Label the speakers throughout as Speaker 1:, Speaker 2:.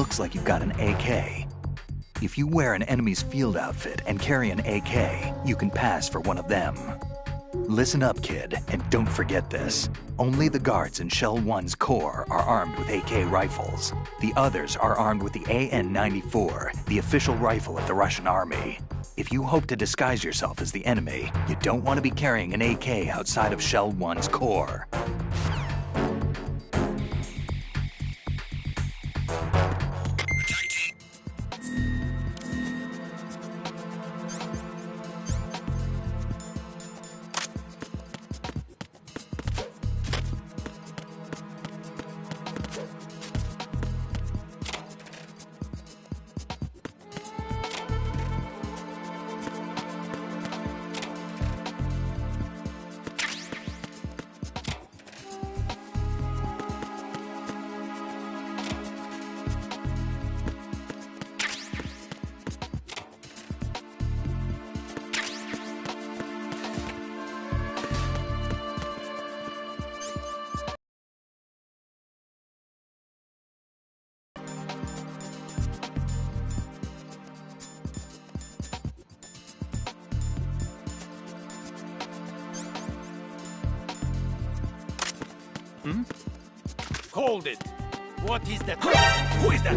Speaker 1: looks like you've got an AK. If you wear an enemy's field outfit and carry an AK, you can pass for one of them. Listen up, kid, and don't forget this. Only the guards in Shell 1's core are armed with AK rifles. The others are armed with the AN-94, the official rifle of the Russian army. If you hope to disguise yourself as the enemy, you don't want to be carrying an AK outside of Shell 1's core.
Speaker 2: Hold it! What is that? Who is that?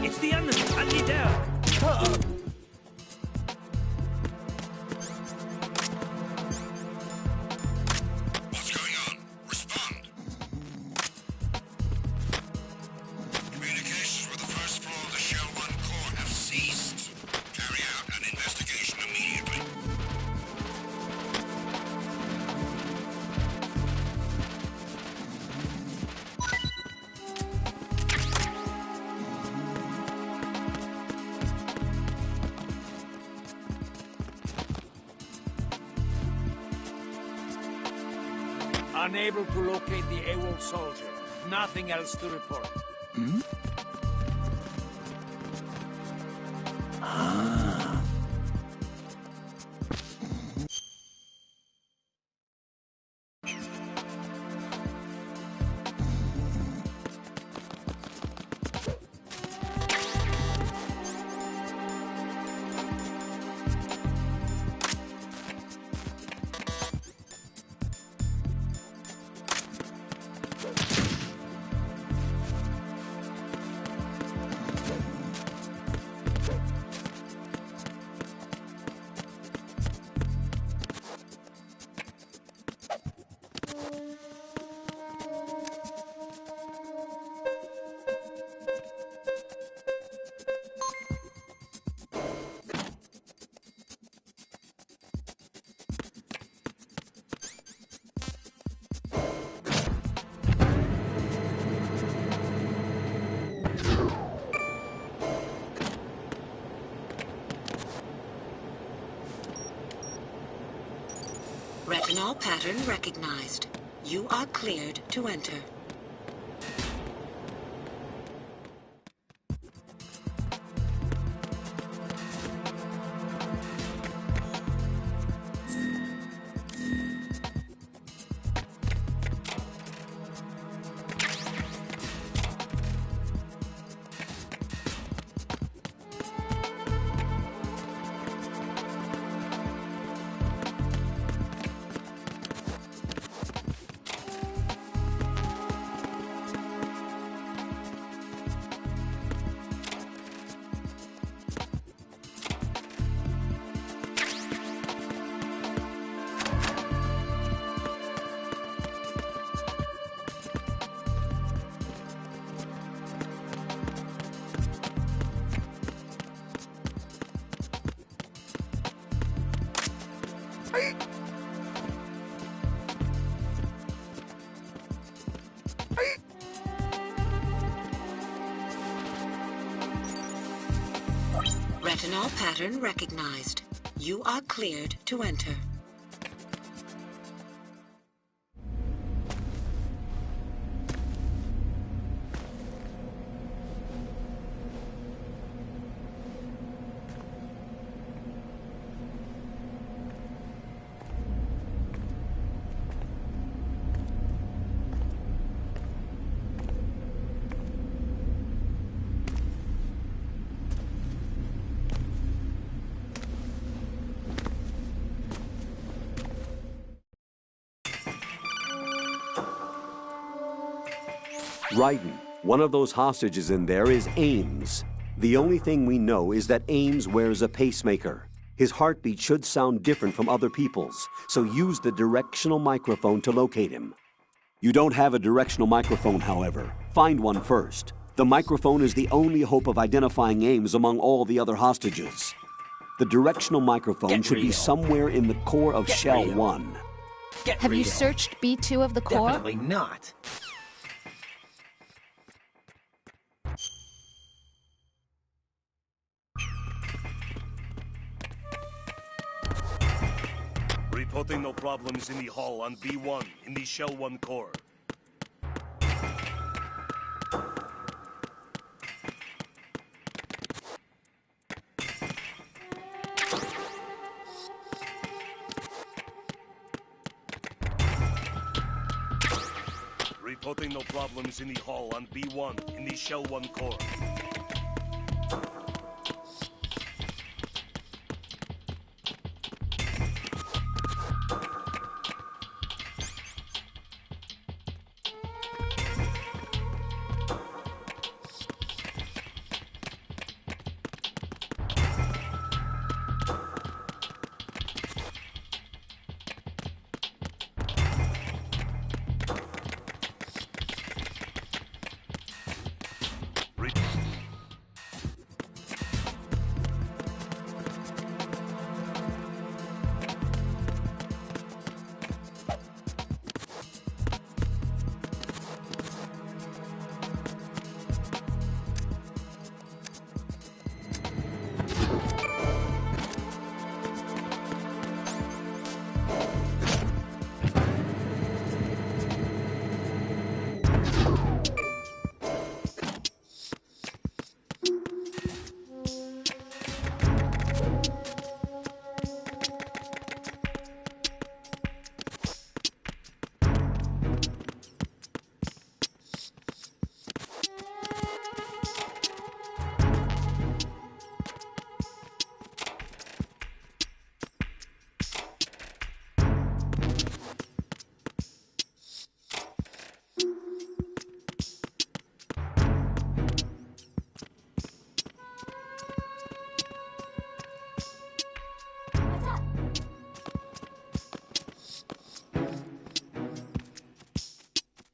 Speaker 2: It's the enemy! I need help!
Speaker 3: What's going on? Respond! Communications with the first floor of the Shell 1 core have ceased. Carry out an investigation immediately.
Speaker 2: Unable to locate the AWOL soldier. Nothing else to report.
Speaker 4: Retinol pattern recognized. You are cleared to enter. Retinol pattern recognized. You are cleared to enter.
Speaker 5: Raiden, one of those hostages in there is Ames. The only thing we know is that Ames wears a pacemaker. His heartbeat should sound different from other people's, so use the directional microphone to locate him. You don't have a directional microphone, however. Find one first. The microphone is the only hope of identifying Ames among all the other hostages. The directional microphone should be somewhere in the core of Shell 1.
Speaker 6: Have you searched B2 of the core?
Speaker 7: Definitely not.
Speaker 8: Reporting no problems in the hall on B1 in the Shell 1 core. Reporting no problems in the hall on B1 in the Shell 1 core.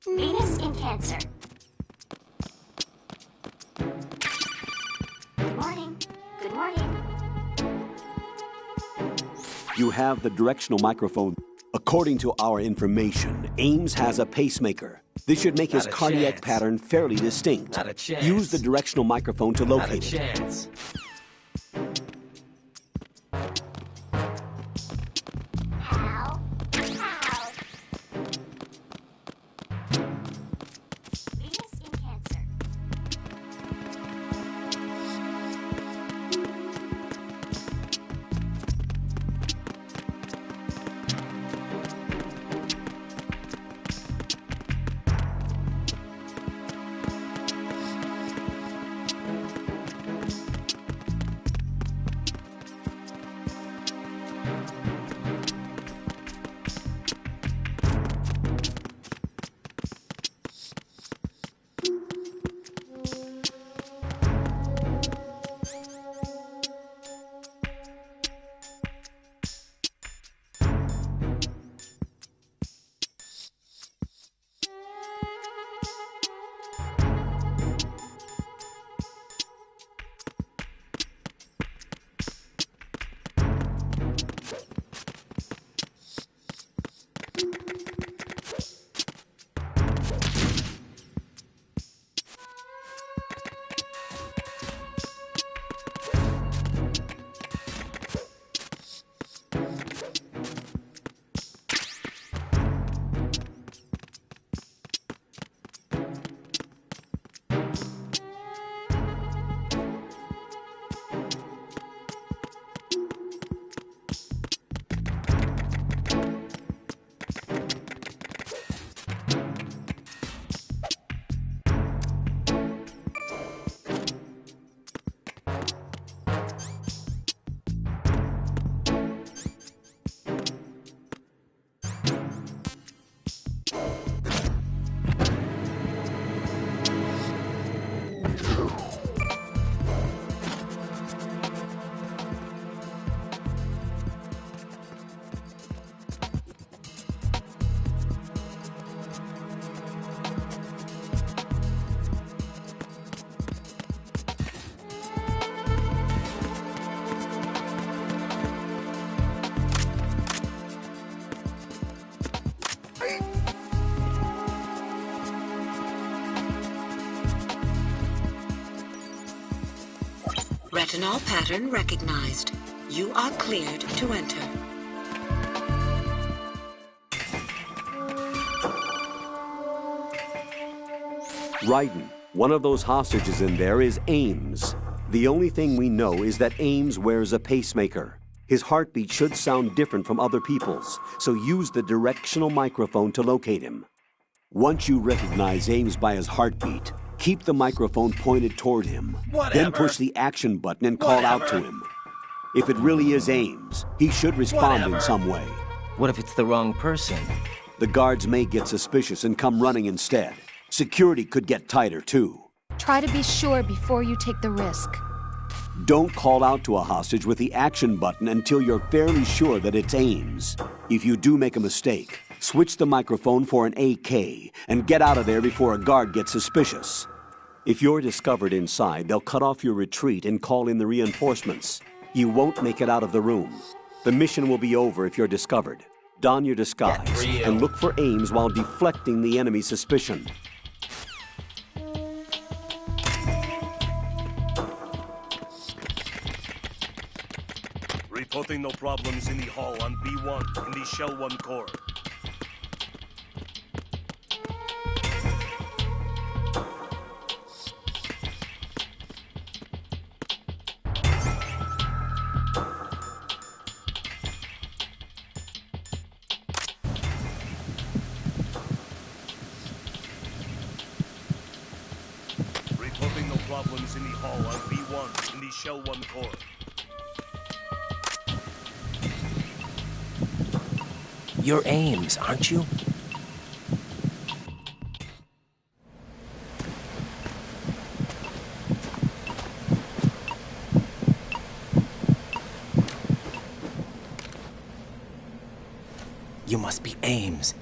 Speaker 9: Venus in Cancer. Good morning. Good morning.
Speaker 5: You have the directional microphone. According to our information, Ames has a pacemaker. This should make his cardiac pattern fairly distinct.
Speaker 7: Not a chance.
Speaker 5: Use the directional microphone to
Speaker 7: Not a
Speaker 5: locate it.
Speaker 7: chance.
Speaker 9: Ow. Ow. Venus in Cancer.
Speaker 4: Retinol pattern recognized. You are cleared to enter.
Speaker 5: Raiden, one of those hostages in there is Ames. The only thing we know is that Ames wears a pacemaker. His heartbeat should sound different from other people's, so use the directional microphone to locate him. Once you recognize Ames by his heartbeat, keep the microphone pointed toward him. Then push the action button and call out to him. If it really is Ames, he should respond in some way.
Speaker 7: What if it's the wrong person?
Speaker 5: The guards may get suspicious and come running instead. Security could get tighter, too.
Speaker 6: Try to be sure before you take the risk.
Speaker 5: Don't call out to a hostage with the action button until you're fairly sure that it's Ames. If you do make a mistake, switch the microphone for an AK and get out of there before a guard gets suspicious. If you're discovered inside, they'll cut off your retreat and call in the reinforcements. You won't make it out of the room. The mission will be over if you're discovered. Don your disguise and look for Ames while deflecting the enemy's suspicion.
Speaker 8: Reporting no problems in the hall on B1 in the Shell 1 core. Reporting no problems in the hall on B1 in the Shell 1 core.
Speaker 7: You're Ames, aren't you? You must be Ames.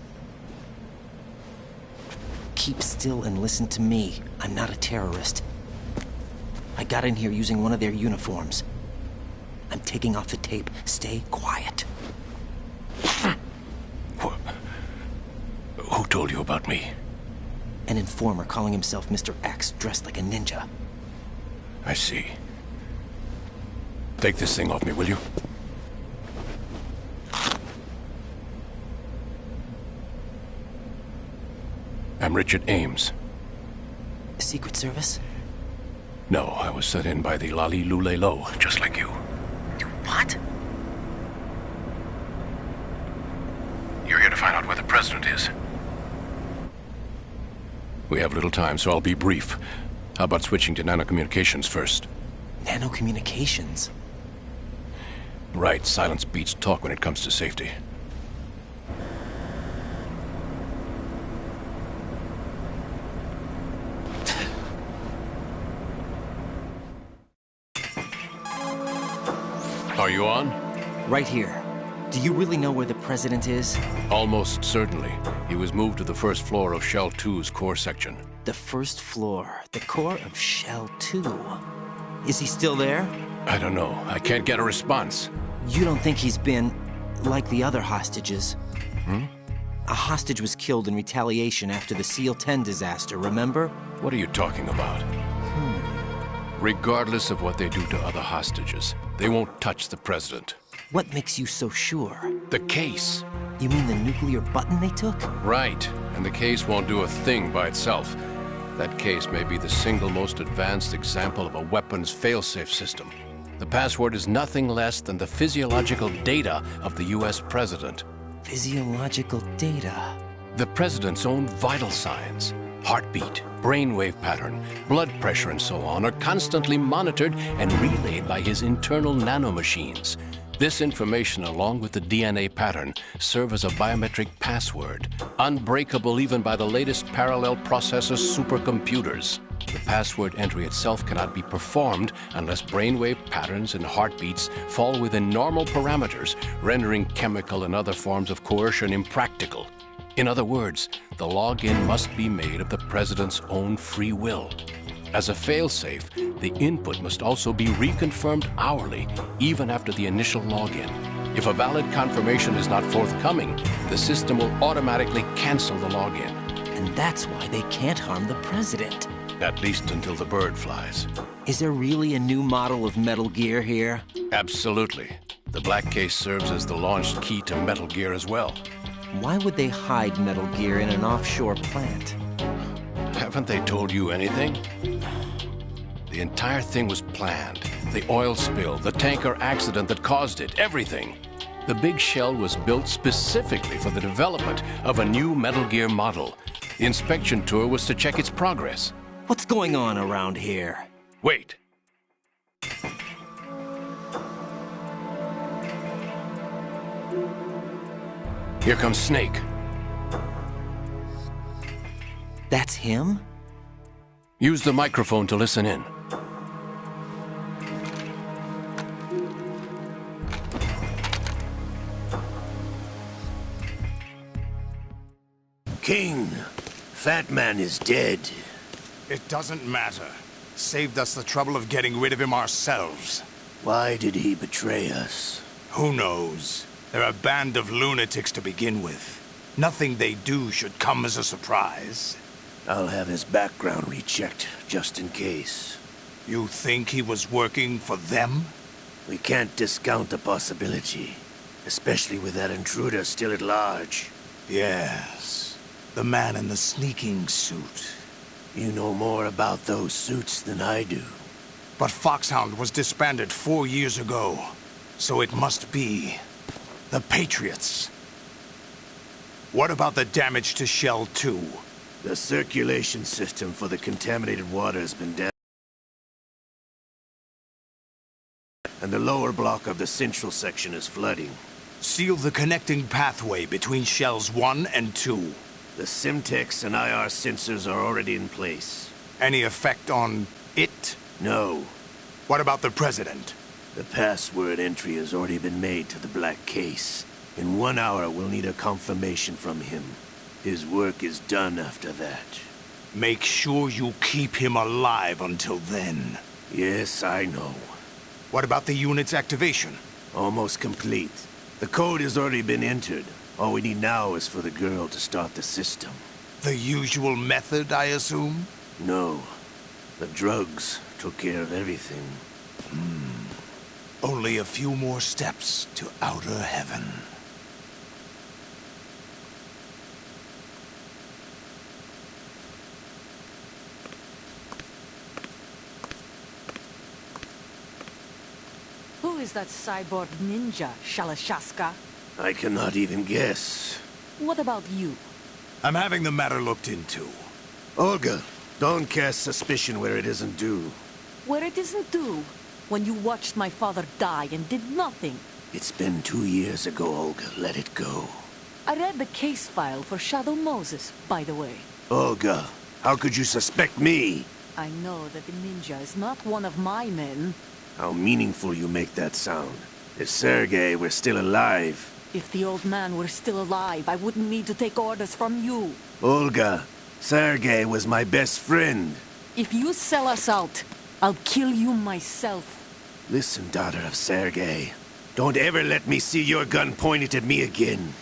Speaker 7: Keep still and listen to me. I'm not a terrorist. I got in here using one of their uniforms. I'm taking off the tape. Stay quiet.
Speaker 8: Who told you about me?
Speaker 7: An informer calling himself Mr. X, dressed like a ninja.
Speaker 8: I see. Take this thing off me, will you? I'm Richard Ames.
Speaker 7: Secret Service?
Speaker 8: No, I was sent in by the Lali Lule Lo, just like you.
Speaker 7: What?
Speaker 8: You're here to find out where the president is. We have little time, so I'll be brief. How about switching to nanocommunications first?
Speaker 7: Nanocommunications?
Speaker 8: Right, silence beats talk when it comes to safety. Are you on?
Speaker 7: Right here. Do you really know where the president is?
Speaker 8: Almost certainly. He was moved to the first floor of Shell 2's core section.
Speaker 7: The first floor. The core of Shell 2. Is he still there?
Speaker 8: I don't know. I can't get a response.
Speaker 7: You don't think he's been like the other hostages? A hostage was killed in retaliation after the SEAL 10 disaster, remember?
Speaker 8: What are you talking about? Regardless of what they do to other hostages, they won't touch the president.
Speaker 7: What makes you so sure?
Speaker 8: The case.
Speaker 7: You mean the nuclear button they took?
Speaker 8: Right. And the case won't do a thing by itself. That case may be the single most advanced example of a weapons failsafe system. The password is nothing less than the physiological data of the US president.
Speaker 7: Physiological data?
Speaker 8: The president's own vital signs, heartbeat, brainwave pattern, blood pressure, and so on are constantly monitored and relayed by his internal nanomachines. This information, along with the DNA pattern, serve as a biometric password, unbreakable even by the latest parallel processor supercomputers. The password entry itself cannot be performed unless brainwave patterns and heartbeats fall within normal parameters, rendering chemical and other forms of coercion impractical. In other words, the login must be made of the president's own free will. As a failsafe, the input must also be reconfirmed hourly, even after the initial login. If a valid confirmation is not forthcoming, the system will automatically cancel the login.
Speaker 7: And that's why they can't harm the president.
Speaker 8: At least until the bird flies.
Speaker 7: Is there really a new model of Metal Gear here?
Speaker 8: Absolutely. The black case serves as the launch key to Metal Gear as well.
Speaker 7: Why would they hide Metal Gear in an offshore plant?
Speaker 8: Haven't they told you anything? The entire thing was planned. The oil spill, the tanker accident that caused it, everything. The big shell was built specifically for the development of a new Metal Gear model. The inspection tour was to check its progress.
Speaker 7: What's going on around here?
Speaker 8: Wait. Here comes Snake.
Speaker 7: That's him?
Speaker 8: Use the microphone to listen in.
Speaker 10: King, Fat Man is dead.
Speaker 11: It doesn't matter. Saved us the trouble of getting rid of him ourselves.
Speaker 10: Why did he betray us?
Speaker 11: Who knows? They're a band of lunatics to begin with. Nothing they do should come as a surprise.
Speaker 10: I'll have his background rechecked, just in case.
Speaker 11: You think he was working for them?
Speaker 10: We can't discount the possibility, especially with that intruder still at large.
Speaker 11: Yes, the man in the sneaking suit.
Speaker 10: You know more about those suits than I do.
Speaker 11: But Foxhound was disbanded 4 years ago, so it must be the Patriots. What about the damage to Shell 2?
Speaker 10: The circulation system for the contaminated water has been damaged, and the lower block of the central section is flooding.
Speaker 11: Seal the connecting pathway between Shells 1 and 2.
Speaker 10: The Simtex and IR sensors are already in place.
Speaker 11: Any effect on it?
Speaker 10: No.
Speaker 11: What about the President?
Speaker 10: The password entry has already been made to the black case. In 1 hour, we'll need a confirmation from him. His work is done after that.
Speaker 11: Make sure you keep him alive until then.
Speaker 10: Yes, I know.
Speaker 11: What about the unit's activation?
Speaker 10: Almost complete. The code has already been entered. All we need now is for the girl to start the system.
Speaker 11: The usual method, I assume?
Speaker 10: No. The drugs took care of everything.
Speaker 11: Only a few more steps to outer heaven.
Speaker 12: Who is that cyborg ninja, Shalashaska?
Speaker 10: I cannot even guess.
Speaker 12: What about you?
Speaker 11: I'm having the matter looked into.
Speaker 10: Olga, don't cast suspicion where it isn't due.
Speaker 12: Where it isn't due? When you watched my father die and did nothing.
Speaker 10: It's been 2 years ago, Olga. Let it go.
Speaker 12: I read the case file for Shadow Moses, by the way.
Speaker 10: Olga, how could you suspect me?
Speaker 12: I know that the ninja is not one of my men.
Speaker 10: How meaningful you make that sound. If Sergei were still alive...
Speaker 12: If the old man were still alive, I wouldn't need to take orders from you.
Speaker 10: Olga, Sergei was my best friend.
Speaker 12: If you sell us out, I'll kill you myself.
Speaker 10: Listen, daughter of Sergei. Don't ever let me see your gun pointed at me again.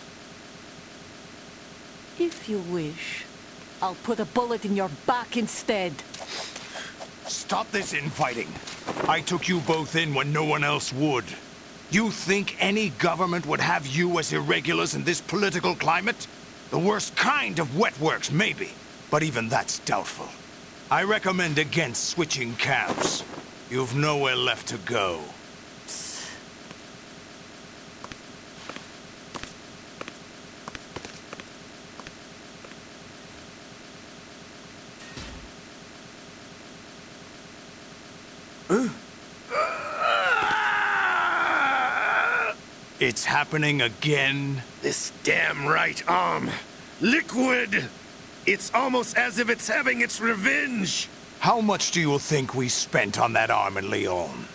Speaker 12: If you wish, I'll put a bullet in your back instead.
Speaker 11: Stop this infighting. I took you both in when no one else would. You think any government would have you as irregulars in this political climate? The worst kind of wet works, maybe. But even that's doubtful. I recommend against switching camps. You've nowhere left to go. It's happening again?
Speaker 10: This damn right arm. Liquid! It's almost as if it's having its revenge.
Speaker 11: How much do you think we spent on that arm in Lyon?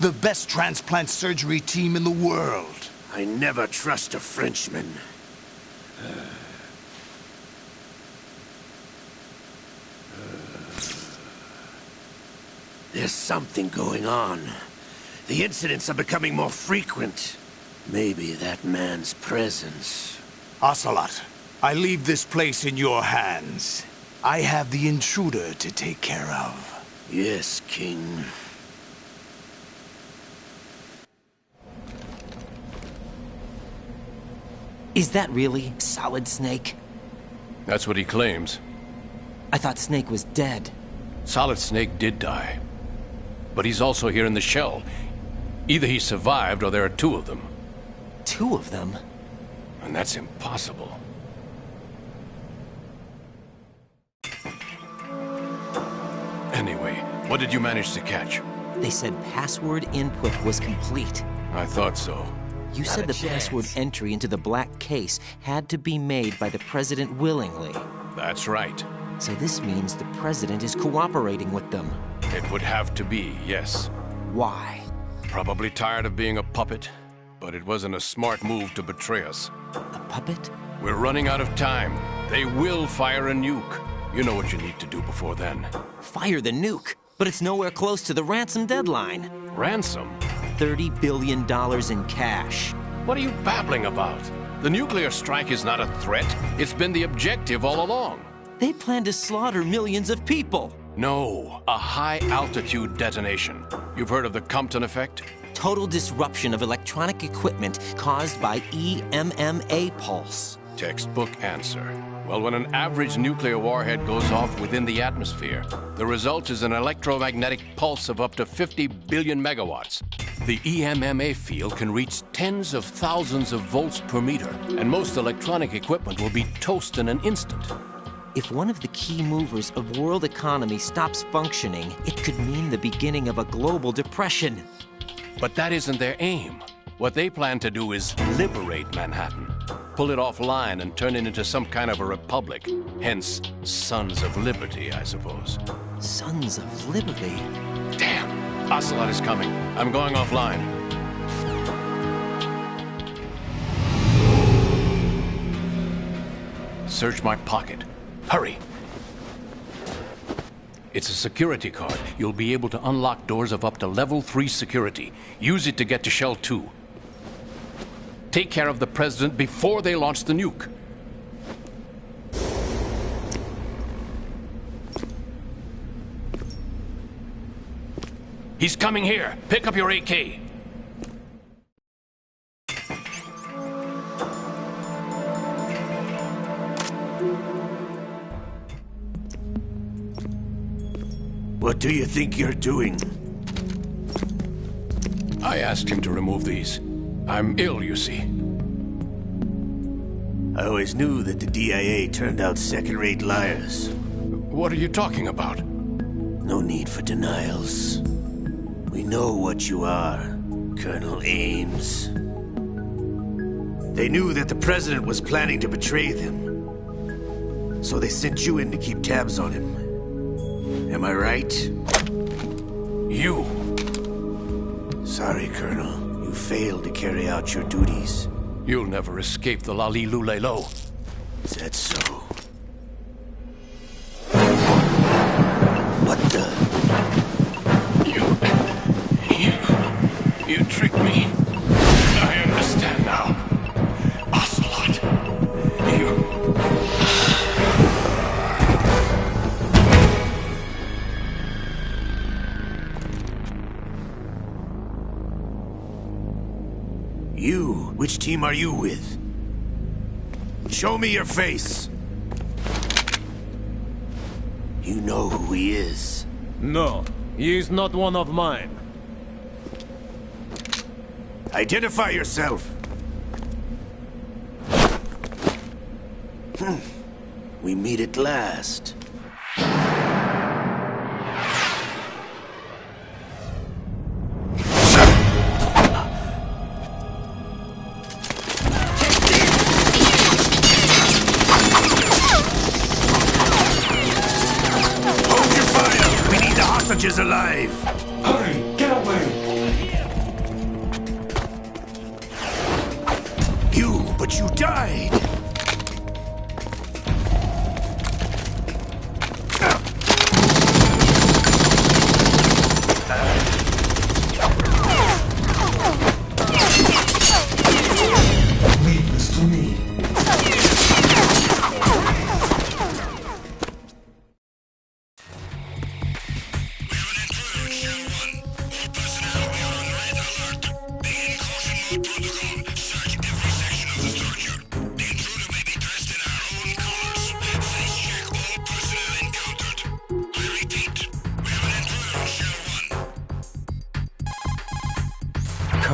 Speaker 11: The best transplant surgery team in the world.
Speaker 10: I never trust a Frenchman. There's something going on. The incidents are becoming more frequent. Maybe that man's presence.
Speaker 11: Ocelot, I leave this place in your hands. I have the intruder to take care of.
Speaker 10: Yes, King.
Speaker 7: Is that really Solid Snake?
Speaker 8: That's what he claims.
Speaker 7: I thought Snake was dead.
Speaker 8: Solid Snake did die. But he's also here in the shell. Either he survived or there are two of them.
Speaker 7: Two of them?
Speaker 8: And that's impossible. Anyway, what did you manage to catch?
Speaker 7: They said password input was complete.
Speaker 8: I thought so.
Speaker 7: You said the password entry into the black case had to be made by the President willingly.
Speaker 8: That's right.
Speaker 7: So this means the President is cooperating with them.
Speaker 8: It would have to be, yes.
Speaker 7: Why?
Speaker 8: Probably tired of being a puppet, but it wasn't a smart move to betray us.
Speaker 7: A puppet?
Speaker 8: We're running out of time. They will fire a nuke. You know what you need to do before then.
Speaker 7: Fire the nuke? But it's nowhere close to the ransom deadline.
Speaker 8: Ransom?
Speaker 7: $30 billion in cash.
Speaker 8: What are you babbling about? The nuclear strike is not a threat. It's been the objective all along.
Speaker 7: They plan to slaughter millions of people.
Speaker 8: No, a high-altitude detonation. You've heard of the Compton effect?
Speaker 7: Total disruption of electronic equipment caused by EMMA pulse.
Speaker 8: Textbook answer. Well, when an average nuclear warhead goes off within the atmosphere, the result is an electromagnetic pulse of up to 50 billion megawatts. The EMMA field can reach tens of thousands of volts per meter, and most electronic equipment will be toast in an instant.
Speaker 7: If one of the key movers of world economy stops functioning, it could mean the beginning of a global depression.
Speaker 8: But that isn't their aim. What they plan to do is liberate Manhattan. Pull it offline and turn it into some kind of a republic. Hence, Sons of Liberty, I suppose.
Speaker 7: Sons of Liberty?
Speaker 8: Damn! Ocelot is coming. I'm going offline. Search my pocket. Hurry! It's a security card. You'll be able to unlock doors of up to level 3 security. Use it to get to Shell 2. Take care of the President before they launch the nuke. He's coming here. Pick up your AK.
Speaker 10: What do you think you're doing?
Speaker 8: I asked him to remove these. I'm ill, you see.
Speaker 10: I always knew that the DIA turned out second-rate liars.
Speaker 8: What are you talking about?
Speaker 10: No need for denials. We know what you are, Colonel Ames. They knew that the President was planning to betray them. So they sent you in to keep tabs on him. Am I right?
Speaker 8: You!
Speaker 10: Sorry, Colonel. You failed to carry out your duties.
Speaker 8: You'll never escape the Lali Lulelo.
Speaker 10: Is that so? What the?
Speaker 8: You tricked me. I understand now. Ocelot.
Speaker 10: You? Which team are you with? Show me your face. You know who he is.
Speaker 2: No, he is not one of mine.
Speaker 10: Identify yourself. We meet at last. Is alive.
Speaker 11: Hurry, get away.
Speaker 10: But you died.
Speaker 11: Leave this to me.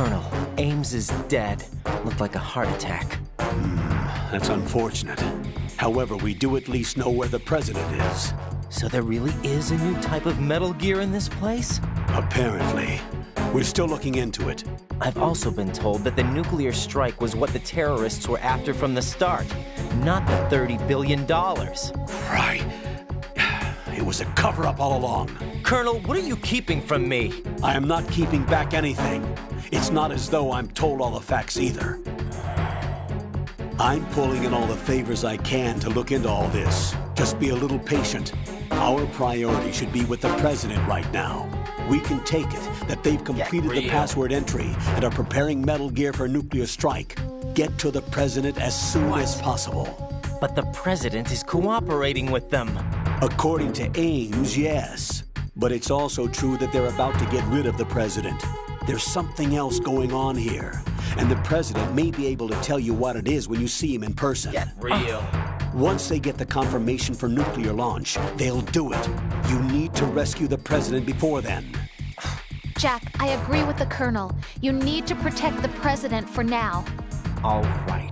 Speaker 7: Colonel, Ames is dead. Looked like a heart attack.
Speaker 5: That's unfortunate. However, we do at least know where the president is.
Speaker 7: So there really is a new type of Metal Gear in this place?
Speaker 5: Apparently. We're still looking into it.
Speaker 7: I've also been told that the nuclear strike was what the terrorists were after from the start, not the $30 billion.
Speaker 5: Right. It was a cover-up all along.
Speaker 7: Colonel, what are you keeping from me?
Speaker 5: I am not keeping back anything. It's not as though I'm told all the facts either. I'm pulling in all the favors I can to look into all this. Just be a little patient. Our priority should be with the president right now. We can take it that they've completed the password entry and are preparing Metal Gear for a nuclear strike. Get to the president as soon as possible.
Speaker 7: But the president is cooperating with them.
Speaker 5: According to Ames, yes. But it's also true that they're about to get rid of the president. There's something else going on here. And the president may be able to tell you what it is when you see him in person.
Speaker 7: Get real.
Speaker 5: Once they get the confirmation for nuclear launch, they'll do it. You need to rescue the president before then.
Speaker 6: Jack, I agree with the Colonel. You need to protect the president for now.
Speaker 7: All right.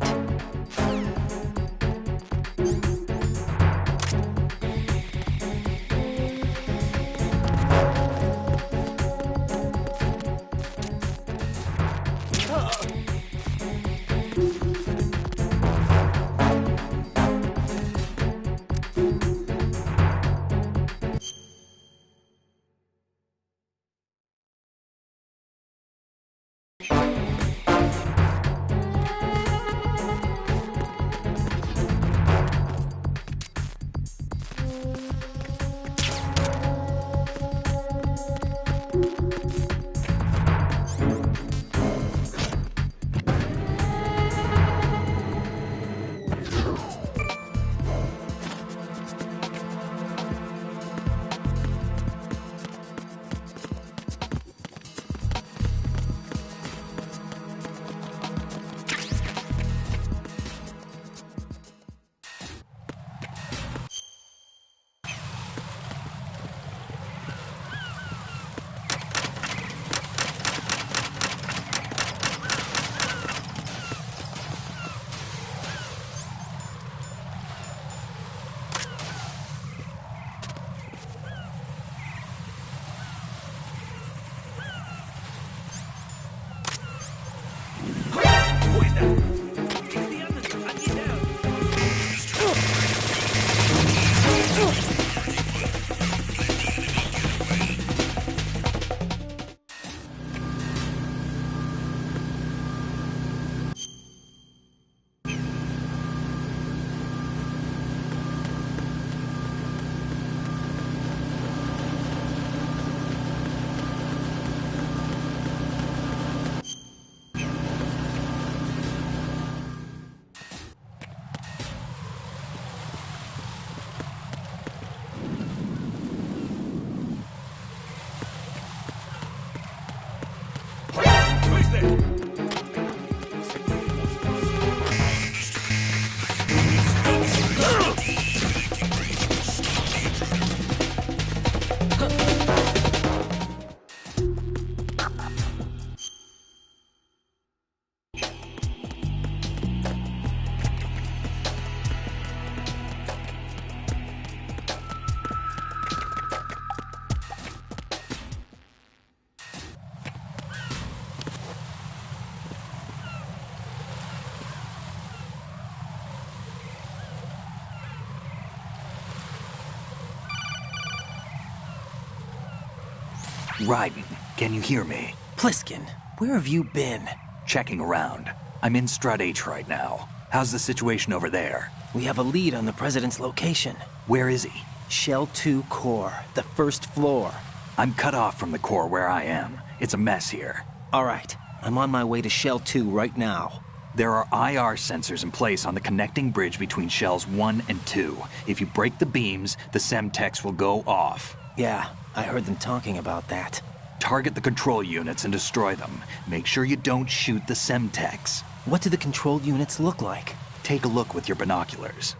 Speaker 1: Raiden, can you hear me?
Speaker 7: Pliskin, where have you been?
Speaker 1: Checking around. I'm in Strut H right now. How's the situation over there?
Speaker 7: We have a lead on the president's location.
Speaker 1: Where is he?
Speaker 7: Shell 2 core, the first floor.
Speaker 1: I'm cut off from the core where I am. It's a mess here.
Speaker 7: All right, I'm on my way to Shell 2 right now.
Speaker 1: There are IR sensors in place on the connecting bridge between Shells 1 and 2. If you break the beams, the Semtex will go off.
Speaker 7: Yeah, I heard them talking about that.
Speaker 1: Target the control units and destroy them. Make sure you don't shoot the Semtex.
Speaker 7: What do the control units look like?
Speaker 1: Take a look with your binoculars.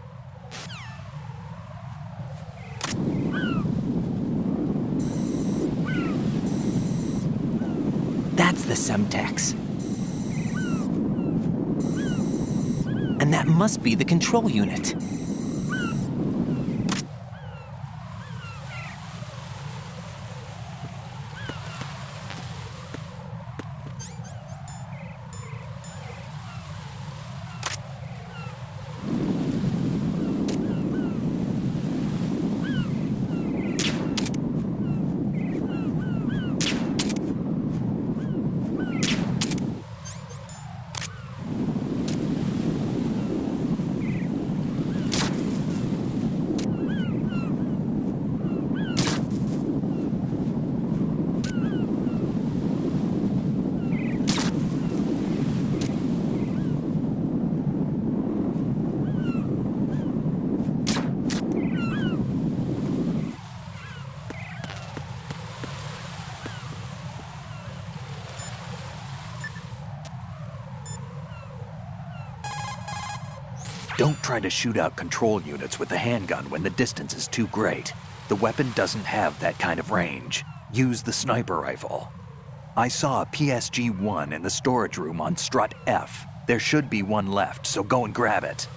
Speaker 7: That's the Semtex. And that must be the control unit.
Speaker 1: Don't try to shoot out control units with the handgun when the distance is too great. The weapon doesn't have that kind of range. Use the sniper rifle. I saw a PSG-1 in the storage room on strut F. There should be one left, so go and grab it.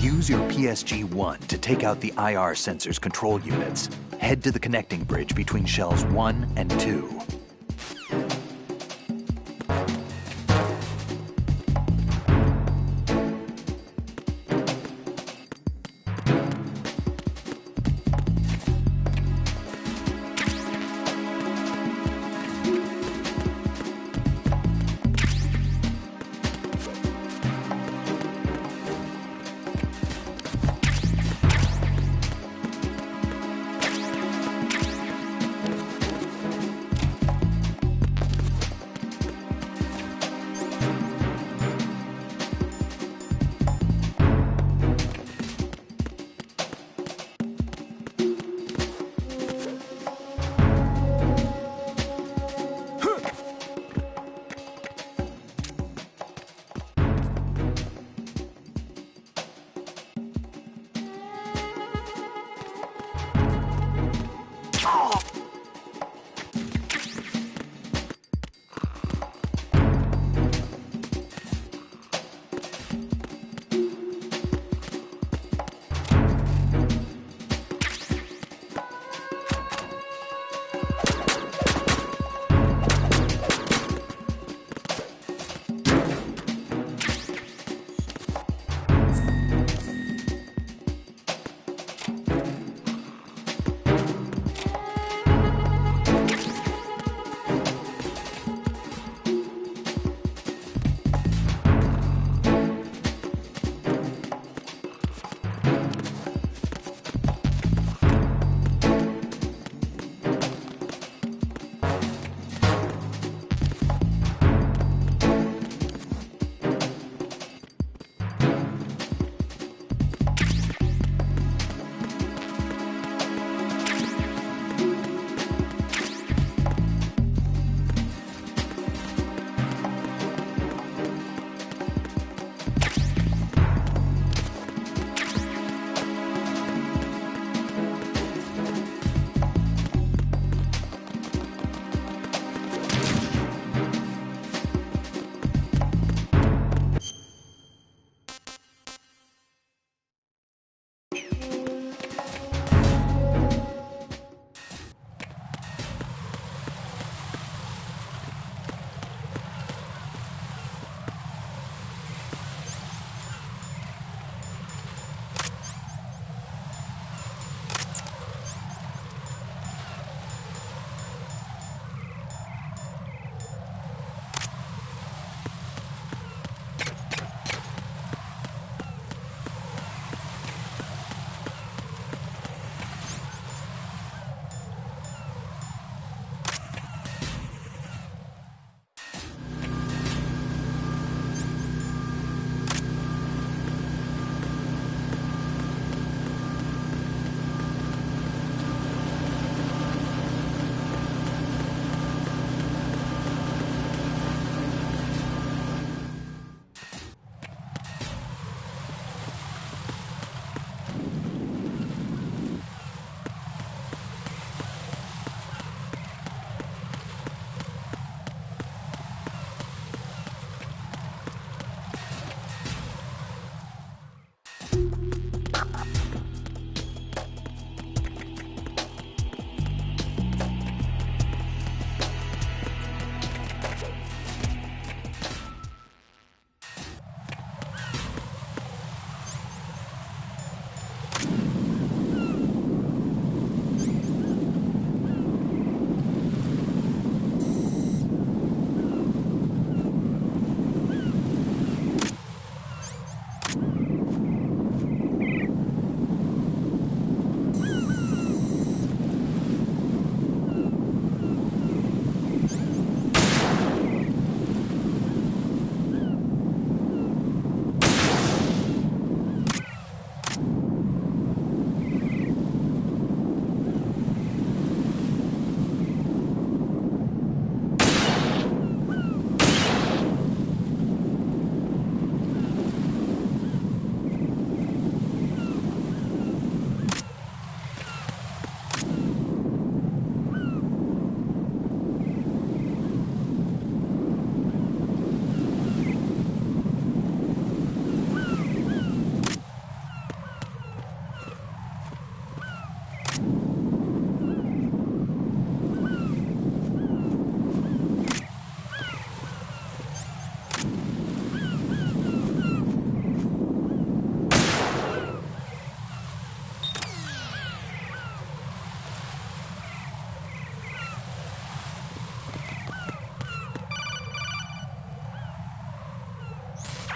Speaker 1: Use your PSG-1 to take out the IR sensor's control units. Head to the connecting bridge between shells 1 and 2.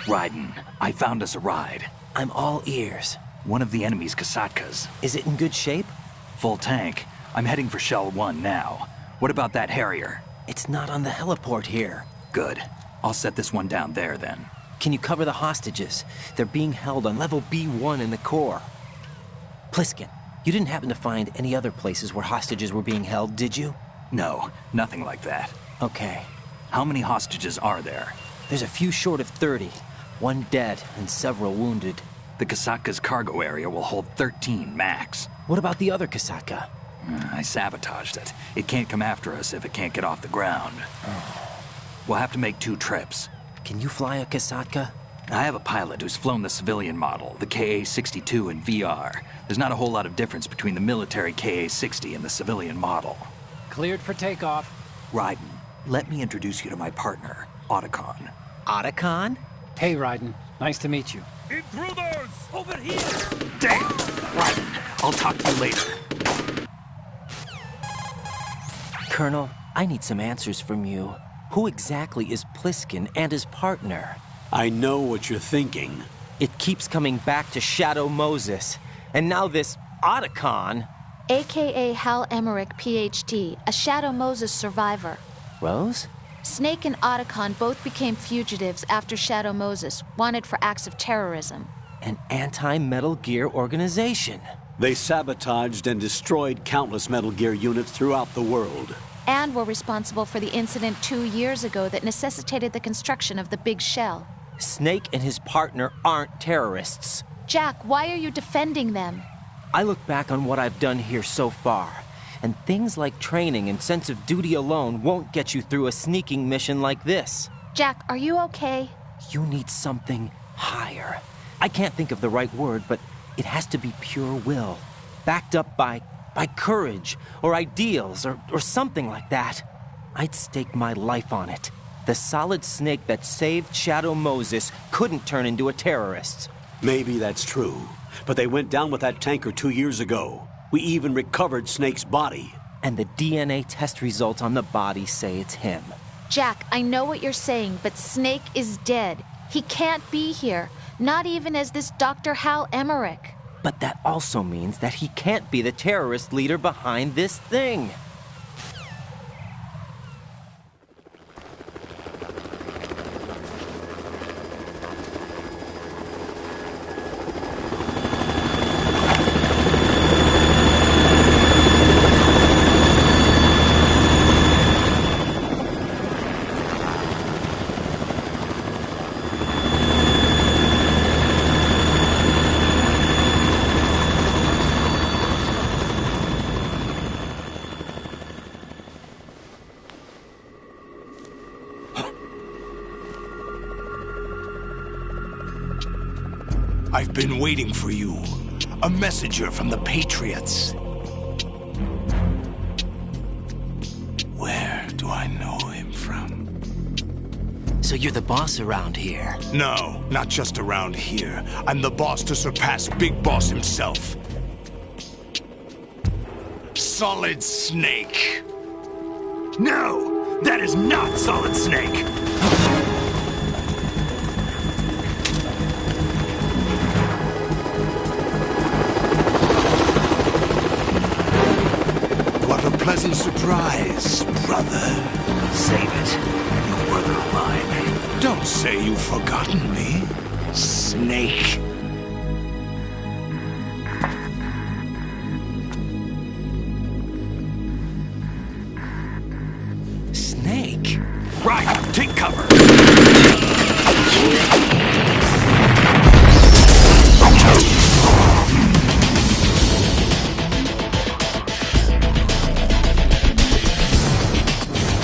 Speaker 1: Raiden, I found us a ride.
Speaker 7: I'm all ears.
Speaker 1: One of the enemy's Kasatkas.
Speaker 7: Is it in good shape?
Speaker 1: Full tank. I'm heading for Shell 1 now. What about that Harrier?
Speaker 7: It's not on the heliport here.
Speaker 1: Good. I'll set this one down there then.
Speaker 7: Can you cover the hostages? They're being held on level B1 in the core. Pliskin, you didn't happen to find any other places where hostages were being held, did you?
Speaker 1: No, nothing like that.
Speaker 7: Okay.
Speaker 1: How many hostages are there?
Speaker 7: There's a few short of 30. One dead and several wounded.
Speaker 1: The Kasatka's cargo area will hold 13 max.
Speaker 7: What about the other Kasatka?
Speaker 1: I sabotaged it. It can't come after us if it can't get off the ground. We'll have to make 2 trips.
Speaker 7: Can you fly a Kasatka?
Speaker 1: I have a pilot who's flown the civilian model, the KA-62 in VR. There's not a whole lot of difference between the military KA-60 and the civilian model.
Speaker 13: Cleared for takeoff.
Speaker 1: Raiden, let me introduce you to my partner, Otacon.
Speaker 7: Otacon?
Speaker 13: Hey, Raiden. Nice to meet you.
Speaker 2: Intruders! Over here!
Speaker 1: Damn! Raiden, I'll talk to you later.
Speaker 7: Colonel, I need some answers from you. Who exactly is Pliskin and his partner?
Speaker 5: I know what you're thinking.
Speaker 7: It keeps coming back to Shadow Moses. And now this Otacon.
Speaker 6: AKA Hal Emmerich, PhD, a Shadow Moses survivor.
Speaker 7: Rose?
Speaker 6: Snake and Otacon both became fugitives after Shadow Moses, wanted for acts of terrorism.
Speaker 7: An anti-Metal Gear organization.
Speaker 5: They sabotaged and destroyed countless Metal Gear units throughout the world.
Speaker 6: And were responsible for the incident 2 years ago that necessitated the construction of the Big Shell.
Speaker 7: Snake and his partner aren't terrorists.
Speaker 6: Jack, why are you defending them?
Speaker 7: I look back on what I've done here so far, and things like training and sense of duty alone won't get you through a sneaking mission like this.
Speaker 6: Jack, are you okay?
Speaker 7: You need something higher. I can't think of the right word, but it has to be pure will, backed up by courage, or ideals, or something like that. I'd stake my life on it. The solid Snake that saved Shadow Moses couldn't turn into a terrorist.
Speaker 5: Maybe that's true, but they went down with that tanker 2 years ago. We even recovered Snake's body.
Speaker 7: And the DNA test results on the body say it's him.
Speaker 6: Jack, I know what you're saying, but Snake is dead. He can't be here, not even as this Dr. Hal Emmerich.
Speaker 7: But that also means that he can't be the terrorist leader behind this thing.
Speaker 11: I've been waiting for you. A messenger from the Patriots. Where do I know him from?
Speaker 7: So you're the boss around here?
Speaker 11: No, not just around here. I'm the boss to surpass Big Boss himself. Solid Snake. No, that is not Solid Snake. Pleasant surprise, brother.
Speaker 1: Save it. You brother of mine.
Speaker 11: Don't say you've forgotten me, Snake.
Speaker 7: Snake?
Speaker 1: Right, take cover.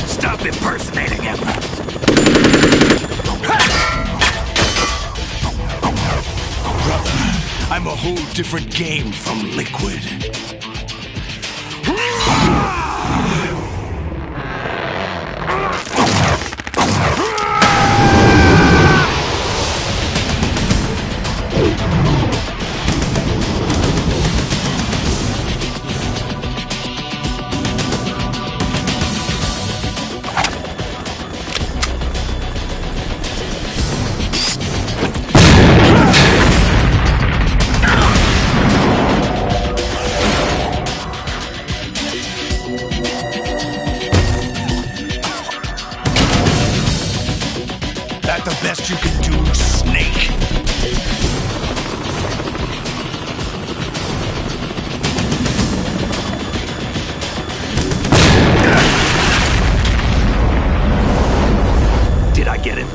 Speaker 1: Stop impersonating him!
Speaker 11: Brother, I'm a whole different game from Liquid. that the best you can do, Snake?
Speaker 1: Did I get him?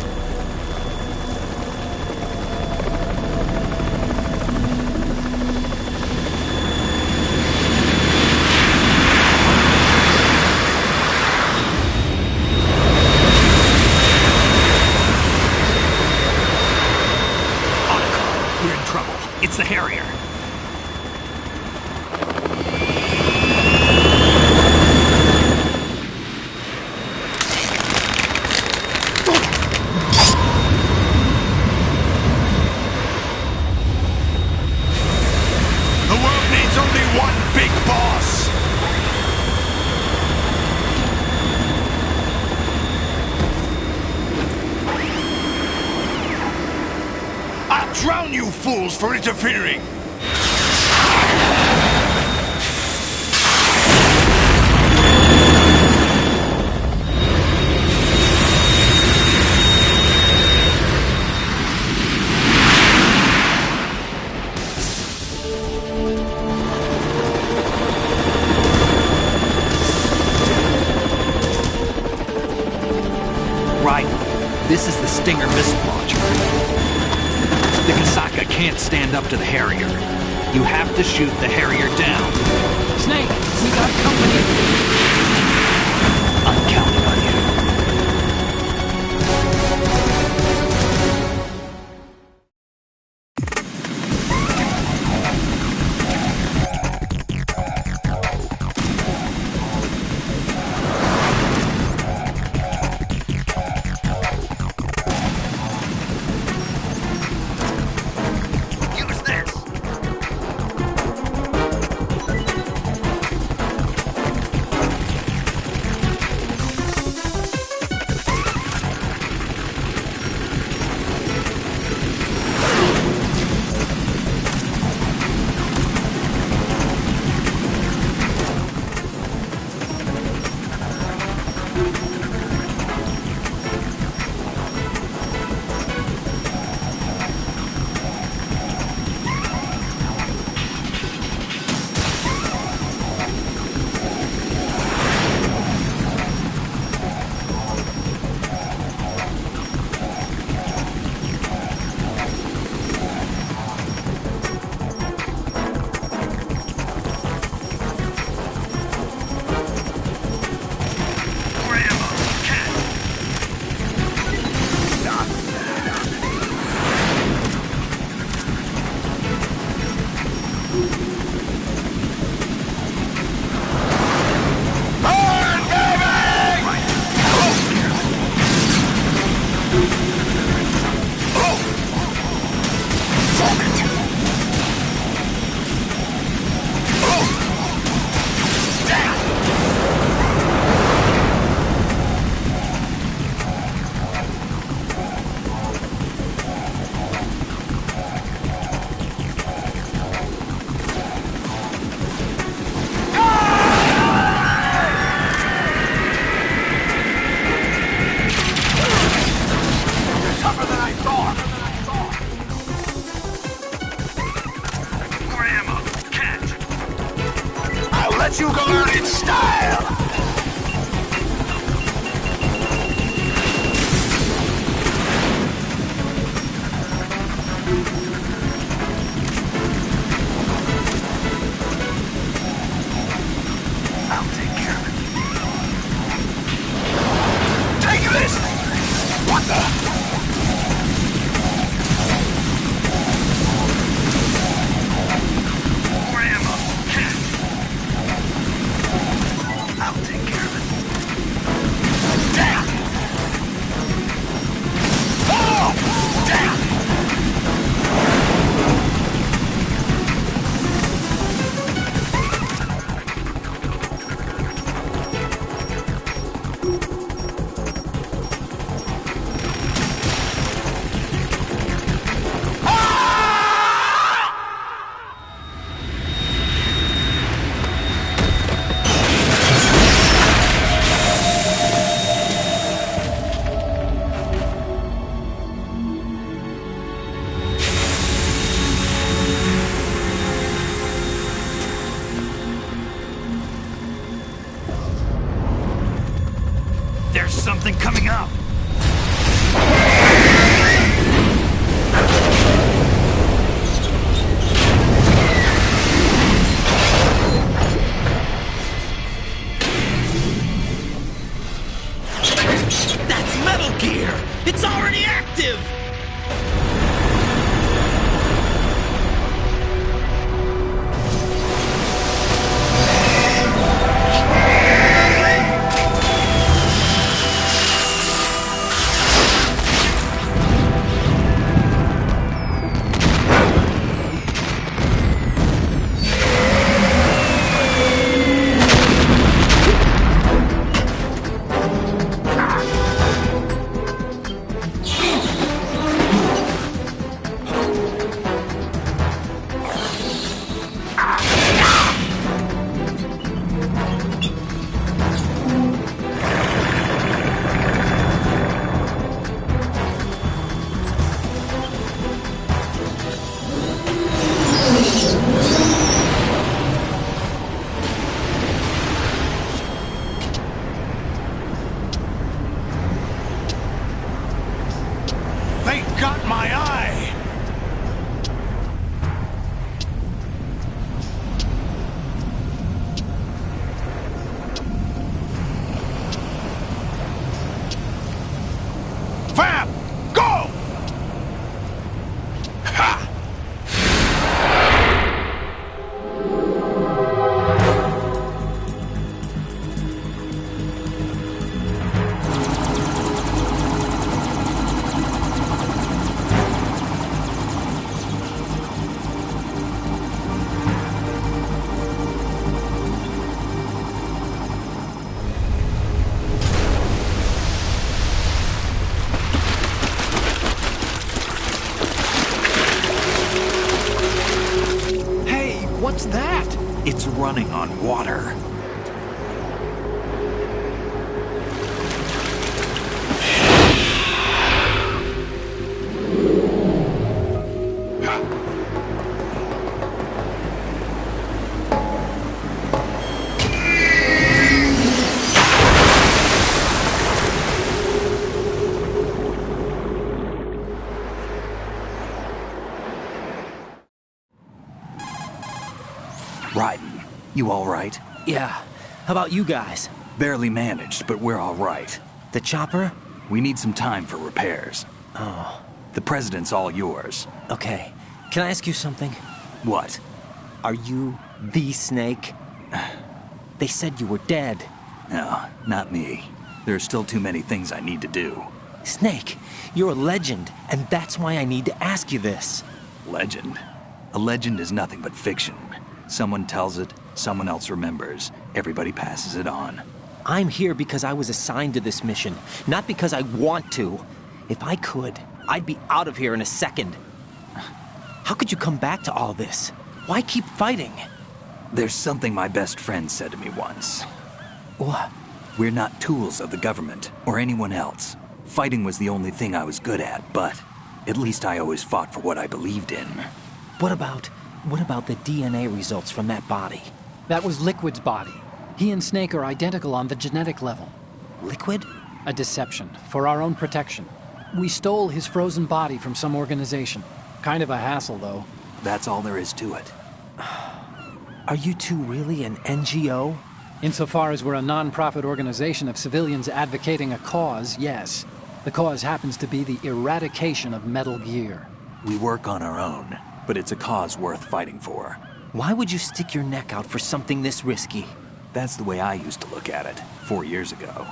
Speaker 1: We're in trouble. It's the Harrier.
Speaker 11: The world needs only one big boss. I'll drown you fools for interfering.
Speaker 1: Right. This is the Stinger missile launcher. The Kasaka can't stand up to the Harrier. You have to shoot the Harrier down.
Speaker 13: Snake, we got company.
Speaker 1: I'm counting on you. Use this.
Speaker 11: They got my eye! Fab! Go! Ha!
Speaker 13: What's that?
Speaker 1: It's running on water. Raiden, you all right?
Speaker 7: Yeah. How about you guys?
Speaker 1: Barely managed, but we're all right.
Speaker 7: The chopper?
Speaker 1: We need some time for repairs.
Speaker 7: Oh.
Speaker 1: The president's all yours.
Speaker 7: Okay. Can I ask you something?
Speaker 1: What?
Speaker 7: Are you the Snake? They said you were dead.
Speaker 1: No, not me. There are still too many things I need to do.
Speaker 7: Snake, you're a legend, and that's why I need to ask you this.
Speaker 1: Legend? A legend is nothing but fiction. Someone tells it, someone else remembers. Everybody passes it on.
Speaker 7: I'm here because I was assigned to this mission, not because I want to. If I could, I'd be out of here in a second. How could you come back to all this? Why keep fighting?
Speaker 1: There's something my best friend said to me once.
Speaker 7: What?
Speaker 1: We're not tools of the government or anyone else. Fighting was the only thing I was good at, but at least I always fought for what I believed in.
Speaker 7: What about the DNA results from that body?
Speaker 13: That was Liquid's body. He and Snake are identical on the genetic level.
Speaker 7: Liquid?
Speaker 13: A deception, for our own protection. We stole his frozen body from some organization. Kind of a hassle, though.
Speaker 1: That's all there is to it.
Speaker 7: Are you two really an NGO?
Speaker 13: Insofar as we're a non-profit organization of civilians advocating a cause, yes. The cause happens to be the eradication of Metal Gear.
Speaker 1: We work on our own, but it's a cause worth fighting for.
Speaker 7: Why would you stick your neck out for something this risky?
Speaker 1: That's the way I used to look at it, 4 years ago.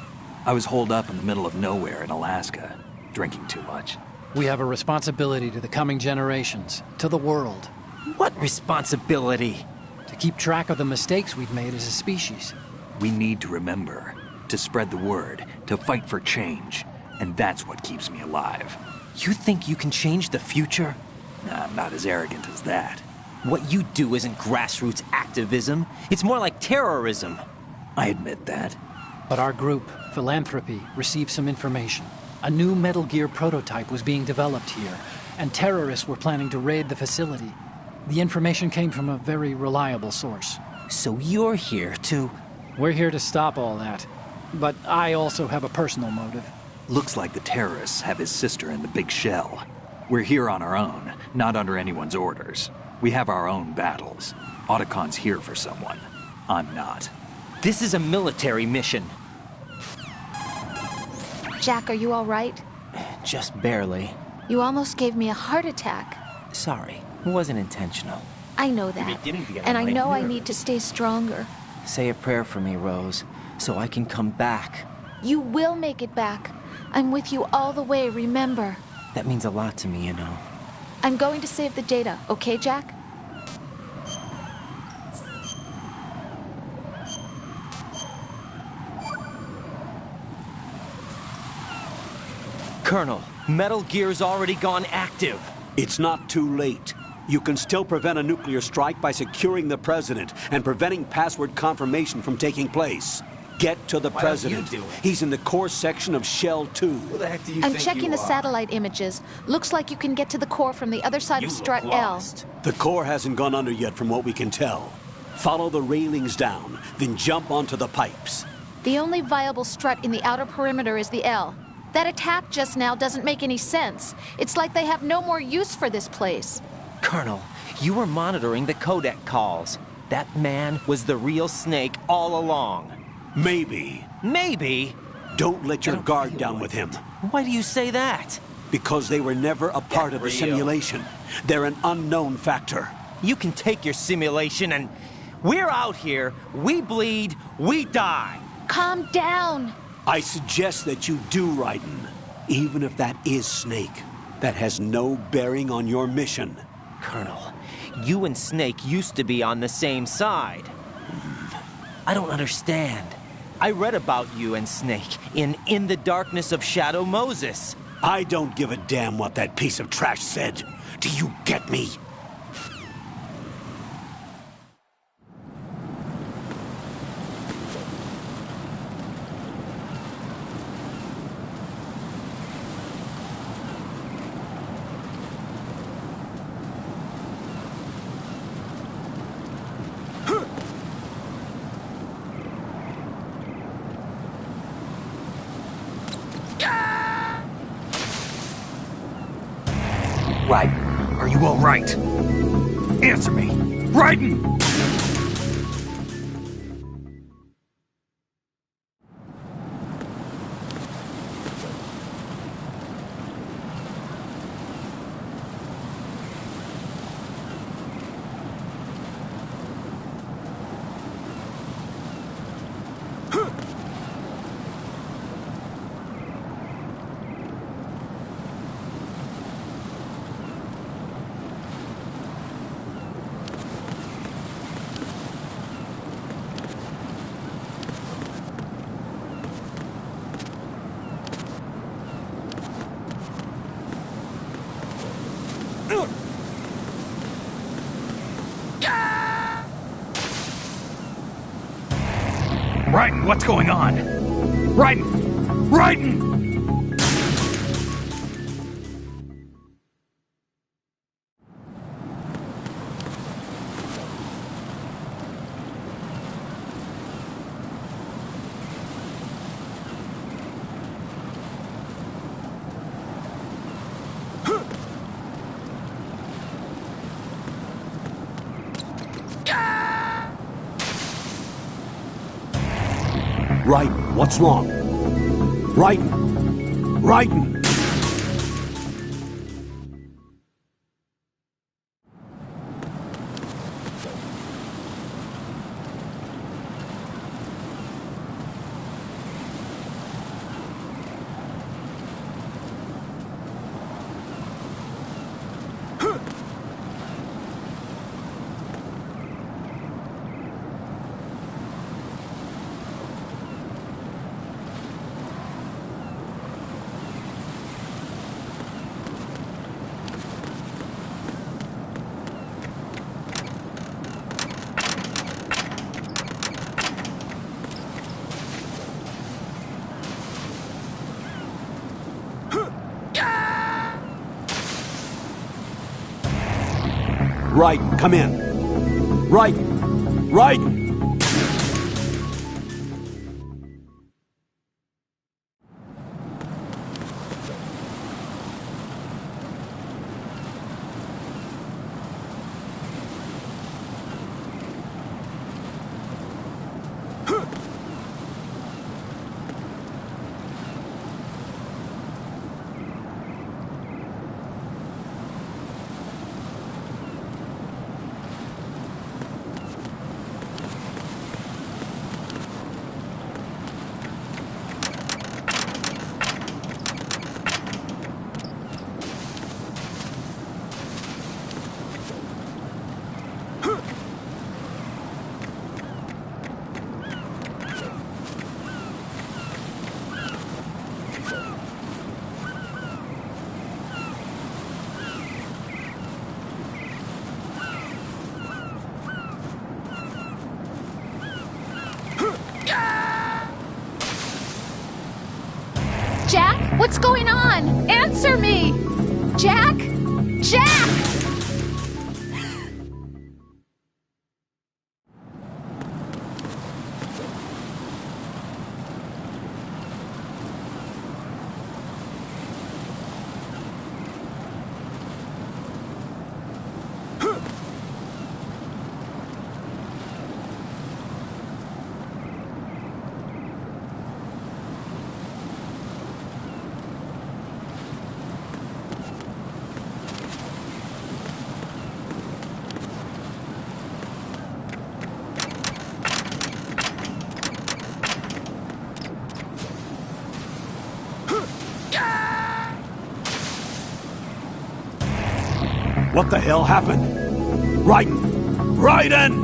Speaker 1: I was holed up in the middle of nowhere in Alaska, drinking too much.
Speaker 13: We have a responsibility to the coming generations, to the world.
Speaker 7: What responsibility?
Speaker 13: To keep track of the mistakes we've made as a species.
Speaker 1: We need to remember, to spread the word, to fight for change. And that's what keeps me alive.
Speaker 7: You think you can change the future?
Speaker 1: Nah, I'm not as arrogant as that.
Speaker 7: What you do isn't grassroots activism. It's more like terrorism.
Speaker 1: I admit that.
Speaker 13: But our group, Philanthropy, received some information. A new Metal Gear prototype was being developed here, and terrorists were planning to raid the facility. The information came from a very reliable source.
Speaker 7: So you're here to...
Speaker 13: We're here to stop all that. But I also have a personal motive.
Speaker 1: Looks like the terrorists have his sister in the big shell. We're here on our own, not under anyone's orders. We have our own battles. Otacon's here for someone. I'm not.
Speaker 7: This is a military mission.
Speaker 6: Jack, are you all right?
Speaker 7: Just barely.
Speaker 6: You almost gave me a heart attack.
Speaker 7: Sorry, it wasn't intentional.
Speaker 6: I know that. And I know I need to stay stronger.
Speaker 7: Say a prayer for me, Rose, so I can come back.
Speaker 6: You will make it back. I'm with you all the way, remember?
Speaker 7: That means a lot to me, you know.
Speaker 6: I'm going to save the data, okay, Jack?
Speaker 7: Colonel, Metal Gear's already gone active.
Speaker 5: It's not too late. You can still prevent a nuclear strike by securing the president and preventing password confirmation from taking place. Get to the president. He's in the core section of Shell 2.
Speaker 7: What the heck do you
Speaker 6: I'm
Speaker 7: think
Speaker 6: checking
Speaker 7: you
Speaker 6: the
Speaker 7: are?
Speaker 6: satellite images. Looks like you can get to the core from the other side of Strut L.
Speaker 5: The core hasn't gone under yet from what we can tell. Follow the railings down, then jump onto the pipes.
Speaker 6: The only viable strut in the outer perimeter is the L. That attack just now doesn't make any sense. It's like they have no more use for this place.
Speaker 7: Colonel, you were monitoring the codec calls. That man was the real Snake all along.
Speaker 5: Maybe.
Speaker 7: Maybe?
Speaker 5: Don't let your guard down with him.
Speaker 7: Why do you say that?
Speaker 5: Because they were never a part of the simulation. They're an unknown factor.
Speaker 7: You can take your simulation and... We're out here, we bleed, we die.
Speaker 6: Calm down.
Speaker 5: I suggest that you do, Raiden. Even if that is Snake. That has no bearing on your mission.
Speaker 7: Colonel, you and Snake used to be on the same side. I don't understand. I read about you and Snake in the Darkness of Shadow Moses.
Speaker 5: I don't give a damn what that piece of trash said. Do you get me?
Speaker 11: Raiden, are you all right? Answer me! Raiden! Raiden, what's going on? Raiden! Raiden!
Speaker 5: Raiden, what's wrong? Raiden! Raiden! Raiden, come in. Raiden! Raiden!
Speaker 6: Jack, what's going on? Answer me! Jack? Jack!
Speaker 11: What the hell happened? Raiden!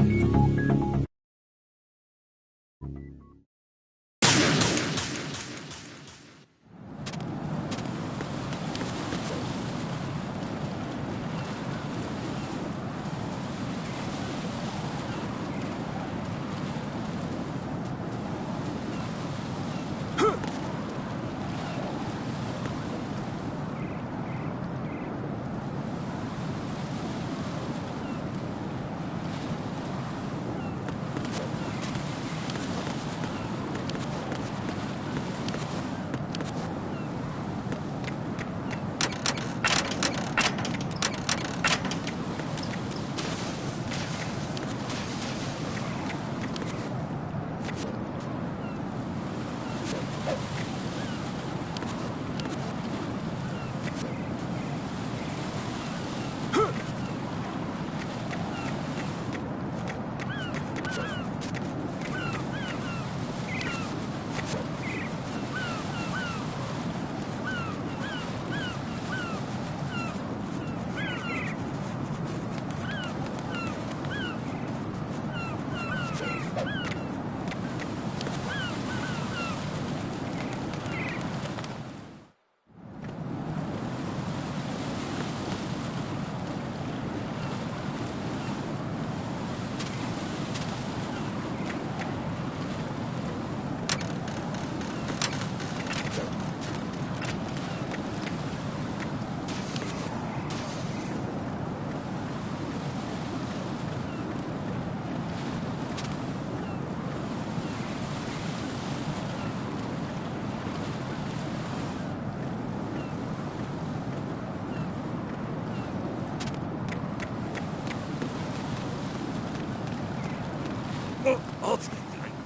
Speaker 10: I'm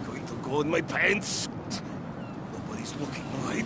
Speaker 10: going to go in my pants. Nobody's looking, right?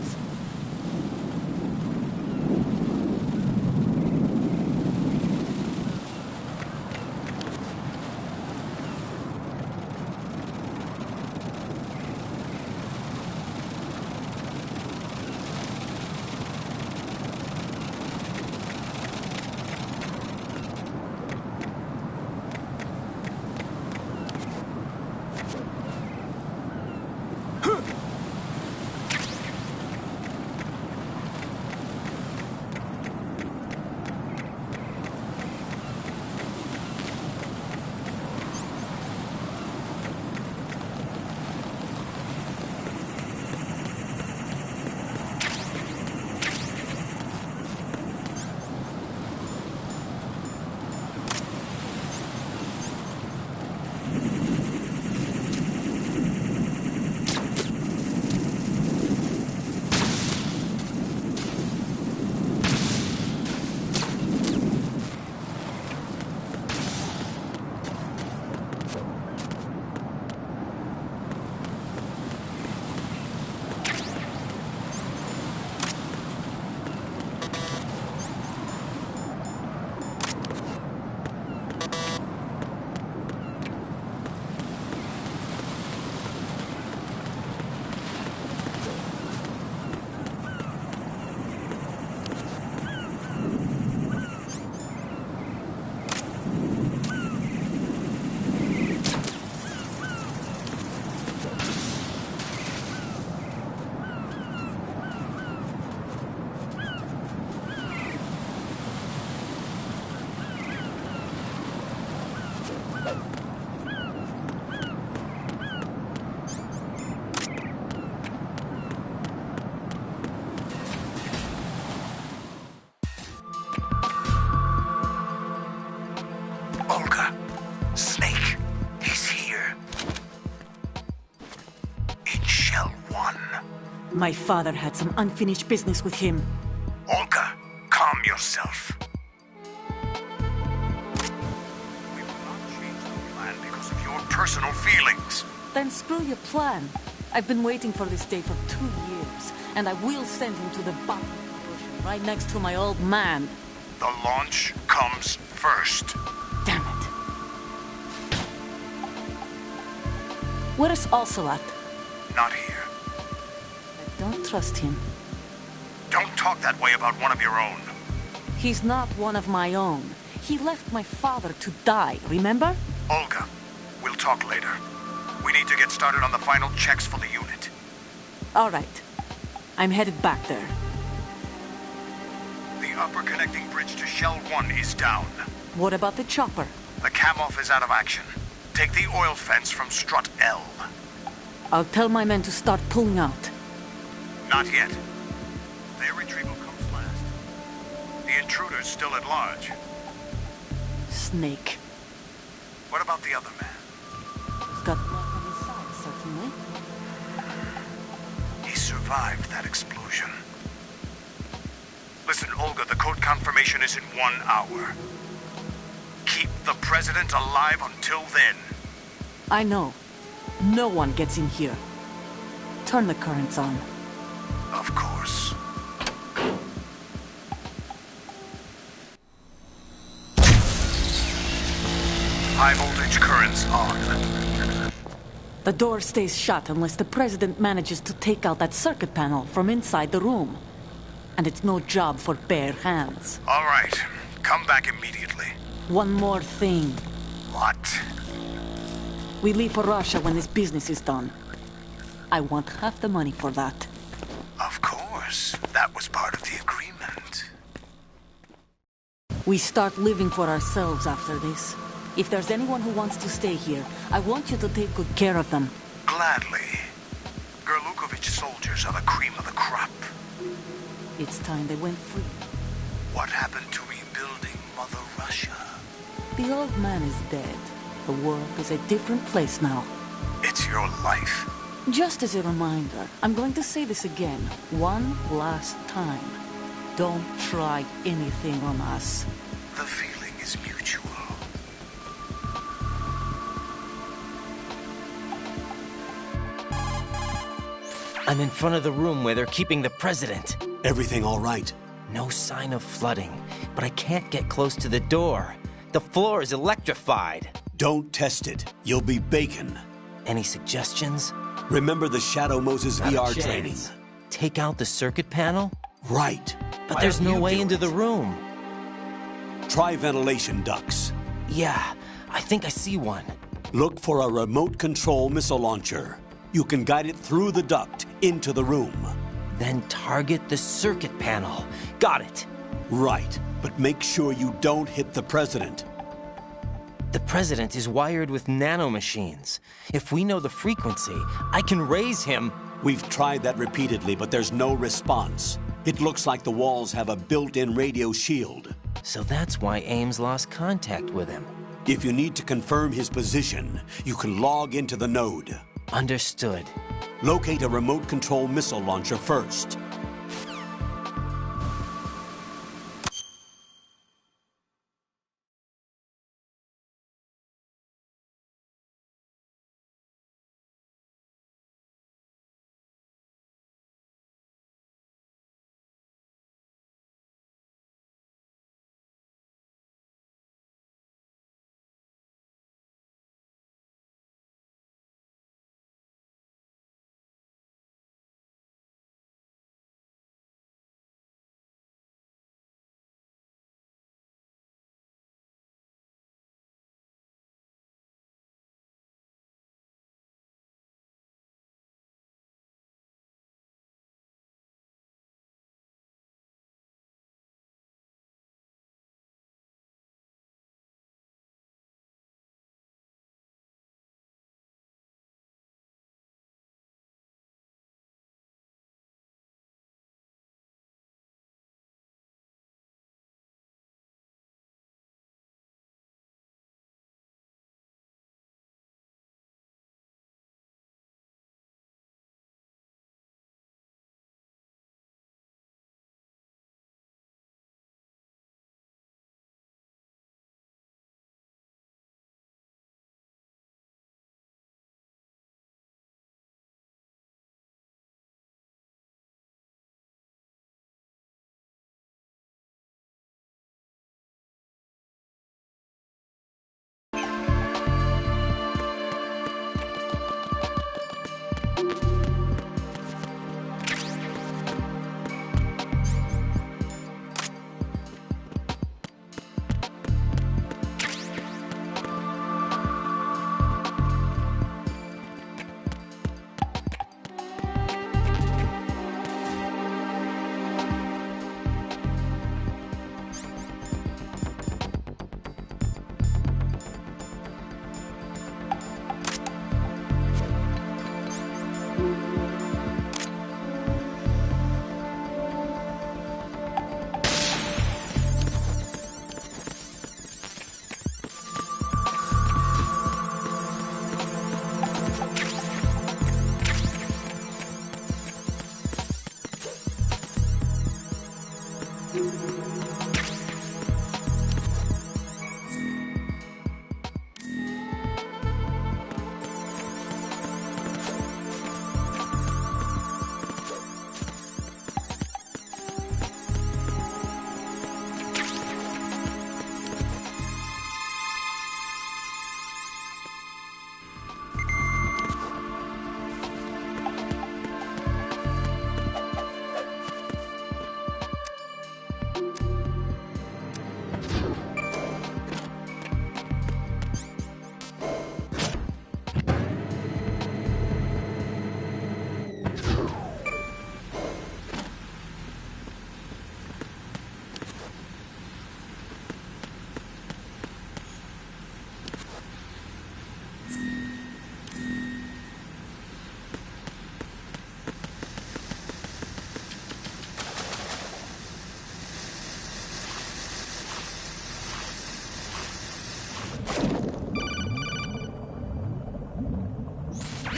Speaker 11: Olga, Snake, he's here. In Shell 1.
Speaker 12: My father had some unfinished business with him.
Speaker 11: Olga, calm yourself. We will not change the plan because of your personal feelings.
Speaker 12: Then screw your plan. I've been waiting for this day for 2 years, and I will send him to the bottom of the ocean, right next to my old man.
Speaker 11: The launch comes first.
Speaker 12: Damn it. Where's Ocelot?
Speaker 11: Not here.
Speaker 12: I don't trust him.
Speaker 11: Don't talk that way about one of your own.
Speaker 12: He's not one of my own. He left my father to die, remember?
Speaker 11: Olga, we'll talk later. We need to get started on the final checks for the unit.
Speaker 12: All right. I'm headed back there.
Speaker 11: The upper connecting bridge to Shell 1 is down.
Speaker 12: What about the chopper?
Speaker 11: The cam-off is out of action. Take the oil fence from strut L.
Speaker 12: I'll tell my men to start pulling out.
Speaker 11: Not yet. Their retrieval comes last. The intruder's still at large.
Speaker 12: Snake.
Speaker 11: What about the other man?
Speaker 12: He's got luck on his side, certainly.
Speaker 11: He survived that explosion. Listen, Olga, the code confirmation is in 1 hour. Keep the president alive until then.
Speaker 12: I know. No one gets in here. Turn the currents on.
Speaker 11: Of course. High voltage currents on.
Speaker 12: The door stays shut unless the president manages to take out that circuit panel from inside the room. And it's no job for bare hands.
Speaker 11: All right. Come back immediately.
Speaker 12: One more thing.
Speaker 11: What?
Speaker 12: We leave for Russia when this business is done. I want half the money for that.
Speaker 11: Of course. That was part of the agreement.
Speaker 12: We start living for ourselves after this. If there's anyone who wants to stay here, I want you to take good care of them.
Speaker 11: Gladly. Gerlukovich soldiers are the cream of the crop.
Speaker 12: It's time they went free.
Speaker 11: What happened to rebuilding Mother Russia?
Speaker 12: The old man is dead. The world is a different place now.
Speaker 11: It's your life.
Speaker 12: Just as a reminder, I'm going to say this again, one last time. Don't try anything on us.
Speaker 11: The feeling is mutual.
Speaker 7: I'm in front of the room where they're keeping the president.
Speaker 5: Everything all right?
Speaker 7: No sign of flooding, but I can't get close to the door. The floor is electrified.
Speaker 5: Don't test it. You'll be bacon.
Speaker 7: Any suggestions?
Speaker 5: Remember the Shadow Moses
Speaker 7: Not a
Speaker 5: VR
Speaker 7: chance.
Speaker 5: training?
Speaker 7: Take out the circuit panel?
Speaker 5: Right.
Speaker 7: But there's no way into the room.
Speaker 5: Try ventilation ducts.
Speaker 7: Yeah, I think I see one.
Speaker 5: Look for a remote control missile launcher. You can guide it through the duct into the room.
Speaker 7: Then target the circuit panel. Got it.
Speaker 5: Right, but make sure you don't hit the president.
Speaker 7: The president is wired with nanomachines. If we know the frequency, I can raise him.
Speaker 5: We've tried that repeatedly, but there's no response. It looks like the walls have a built-in radio shield.
Speaker 7: So that's why Ames lost contact with him.
Speaker 5: If you need to confirm his position, you can log into the node.
Speaker 7: Understood.
Speaker 5: Locate a remote control missile launcher first.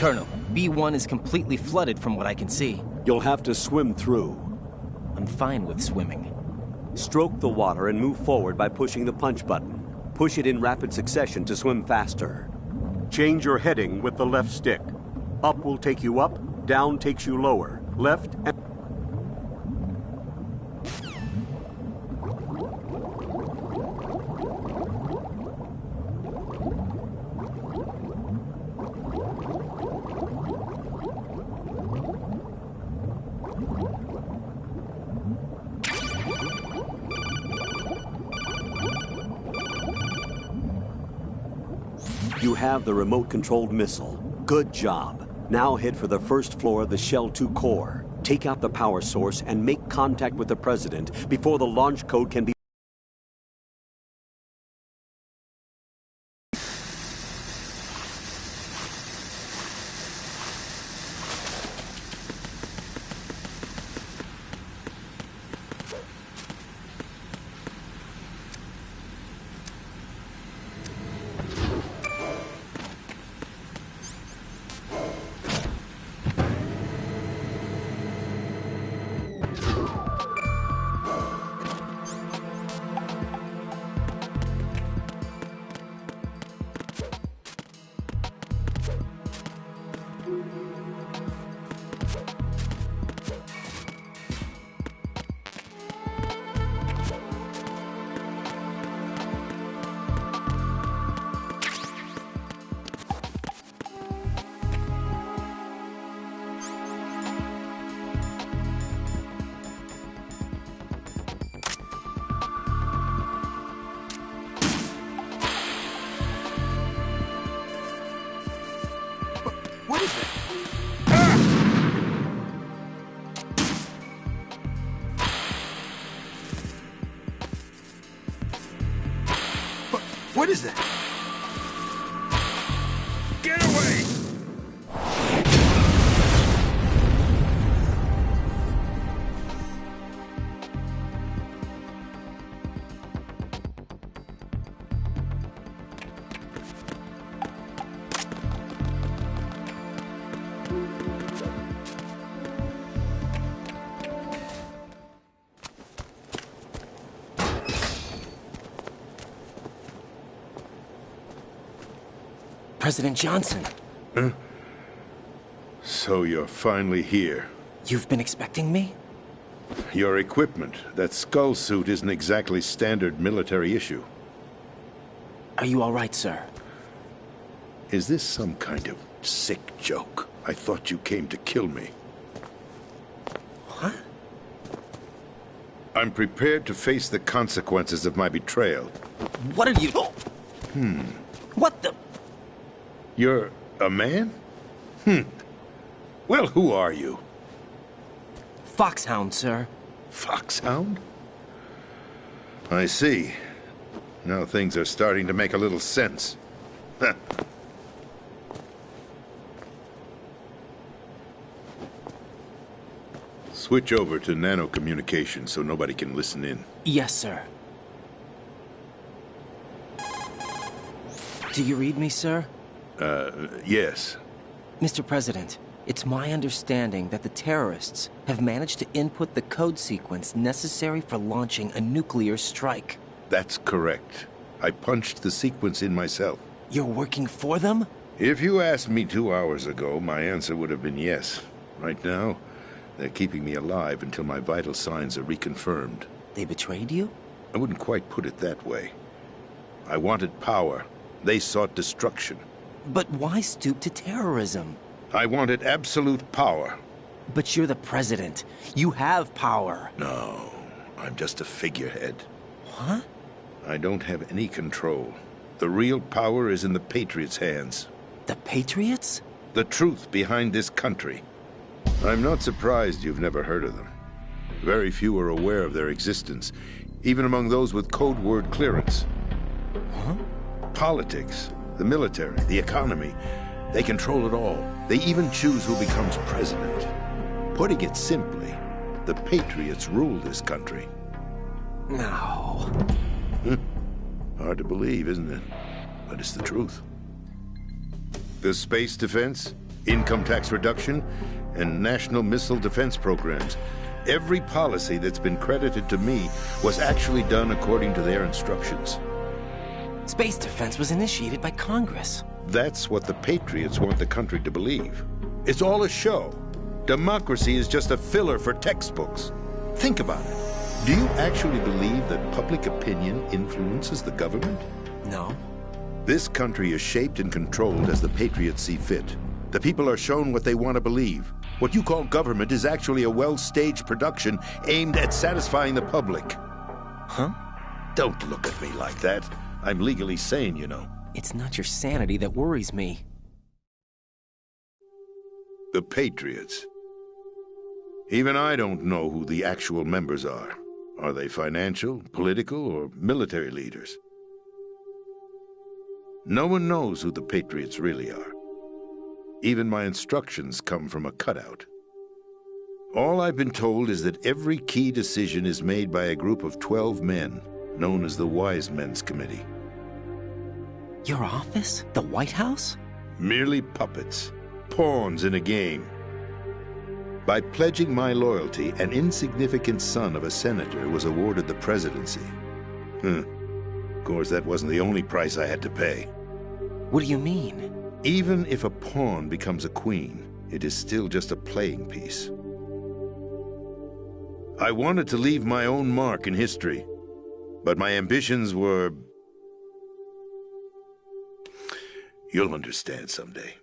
Speaker 7: Colonel, B1 is completely flooded from what I can see.
Speaker 5: You'll have to swim through.
Speaker 7: I'm fine with swimming.
Speaker 5: Stroke the water and move forward by pushing the punch button. Push it in rapid succession to swim faster. Change your heading with the left stick. Up will take you up, down takes you lower. Left and... You have the remote-controlled missile. Good job. Now head for the first floor of the Shell 2 core. Take out the power source and make contact with the President before the launch code can be...
Speaker 11: What is it? What is that? Get away!
Speaker 7: President Johnson.
Speaker 11: Huh? So you're finally here.
Speaker 7: You've been expecting me?
Speaker 11: Your equipment, that skull suit, isn't exactly standard military issue.
Speaker 7: Are you all right, sir?
Speaker 11: Is this some kind of sick joke? I thought you came to kill me.
Speaker 7: What?
Speaker 11: I'm prepared to face the consequences of my betrayal.
Speaker 7: What are you... What the...
Speaker 11: You're a man? Well, who are you?
Speaker 7: Foxhound, sir.
Speaker 11: Foxhound? I see. Now things are starting to make a little sense. Switch over to nano-communication so nobody can listen in.
Speaker 7: Yes, sir. Do you read me, sir?
Speaker 11: Yes.
Speaker 7: Mr. President, it's my understanding that the terrorists have managed to input the code sequence necessary for launching a nuclear strike.
Speaker 11: That's correct. I punched the sequence in myself.
Speaker 7: You're working for them?
Speaker 11: If you asked me 2 hours ago, my answer would have been yes. Right now, they're keeping me alive until my vital signs are reconfirmed.
Speaker 7: They betrayed you?
Speaker 11: I wouldn't quite put it that way. I wanted power. They sought destruction.
Speaker 7: But why stoop to terrorism?
Speaker 11: I wanted absolute power.
Speaker 7: But you're the president. You have power.
Speaker 11: No, I'm just a figurehead.
Speaker 7: What?
Speaker 11: I don't have any control. The real power is in the Patriots' hands.
Speaker 7: The Patriots?
Speaker 11: The truth behind this country. I'm not surprised you've never heard of them. Very few are aware of their existence, even among those with code word clearance.
Speaker 7: Huh?
Speaker 11: Politics, the military, the economy, they control it all. They even choose who becomes president. Putting it simply, the Patriots rule this country.
Speaker 7: No.
Speaker 11: Hard to believe, isn't it? But it's the truth. The space defense?
Speaker 14: income tax reduction, and national missile defense programs. Every policy that's been credited to me was actually done according to their instructions.
Speaker 7: Space defense was initiated by Congress.
Speaker 14: That's what the Patriots want the country to believe. It's all a show. Democracy is just a filler for textbooks. Think about it. Do you actually believe that public opinion influences the government?
Speaker 7: No.
Speaker 14: This country is shaped and controlled as the Patriots see fit. The people are shown what they want to believe. What you call government is actually a well-staged production aimed at satisfying the public.
Speaker 7: Huh?
Speaker 14: Don't look at me like that. I'm legally sane, you know.
Speaker 7: It's not your sanity that worries me.
Speaker 14: The Patriots. Even I don't know who the actual members are. Are they financial, political, or military leaders? No one knows who the Patriots really are. Even my instructions come from a cutout. All I've been told is that every key decision is made by a group of 12 men, known as the Wise Men's Committee.
Speaker 7: Your office? The White House?
Speaker 14: Merely puppets, pawns in a game. By pledging my loyalty, an insignificant son of a senator was awarded the presidency. Of course, that wasn't the only price I had to pay.
Speaker 7: What do you mean?
Speaker 14: Even if a pawn becomes a queen, it is still just a playing piece. I wanted to leave my own mark in history, but my ambitions were... You'll understand someday.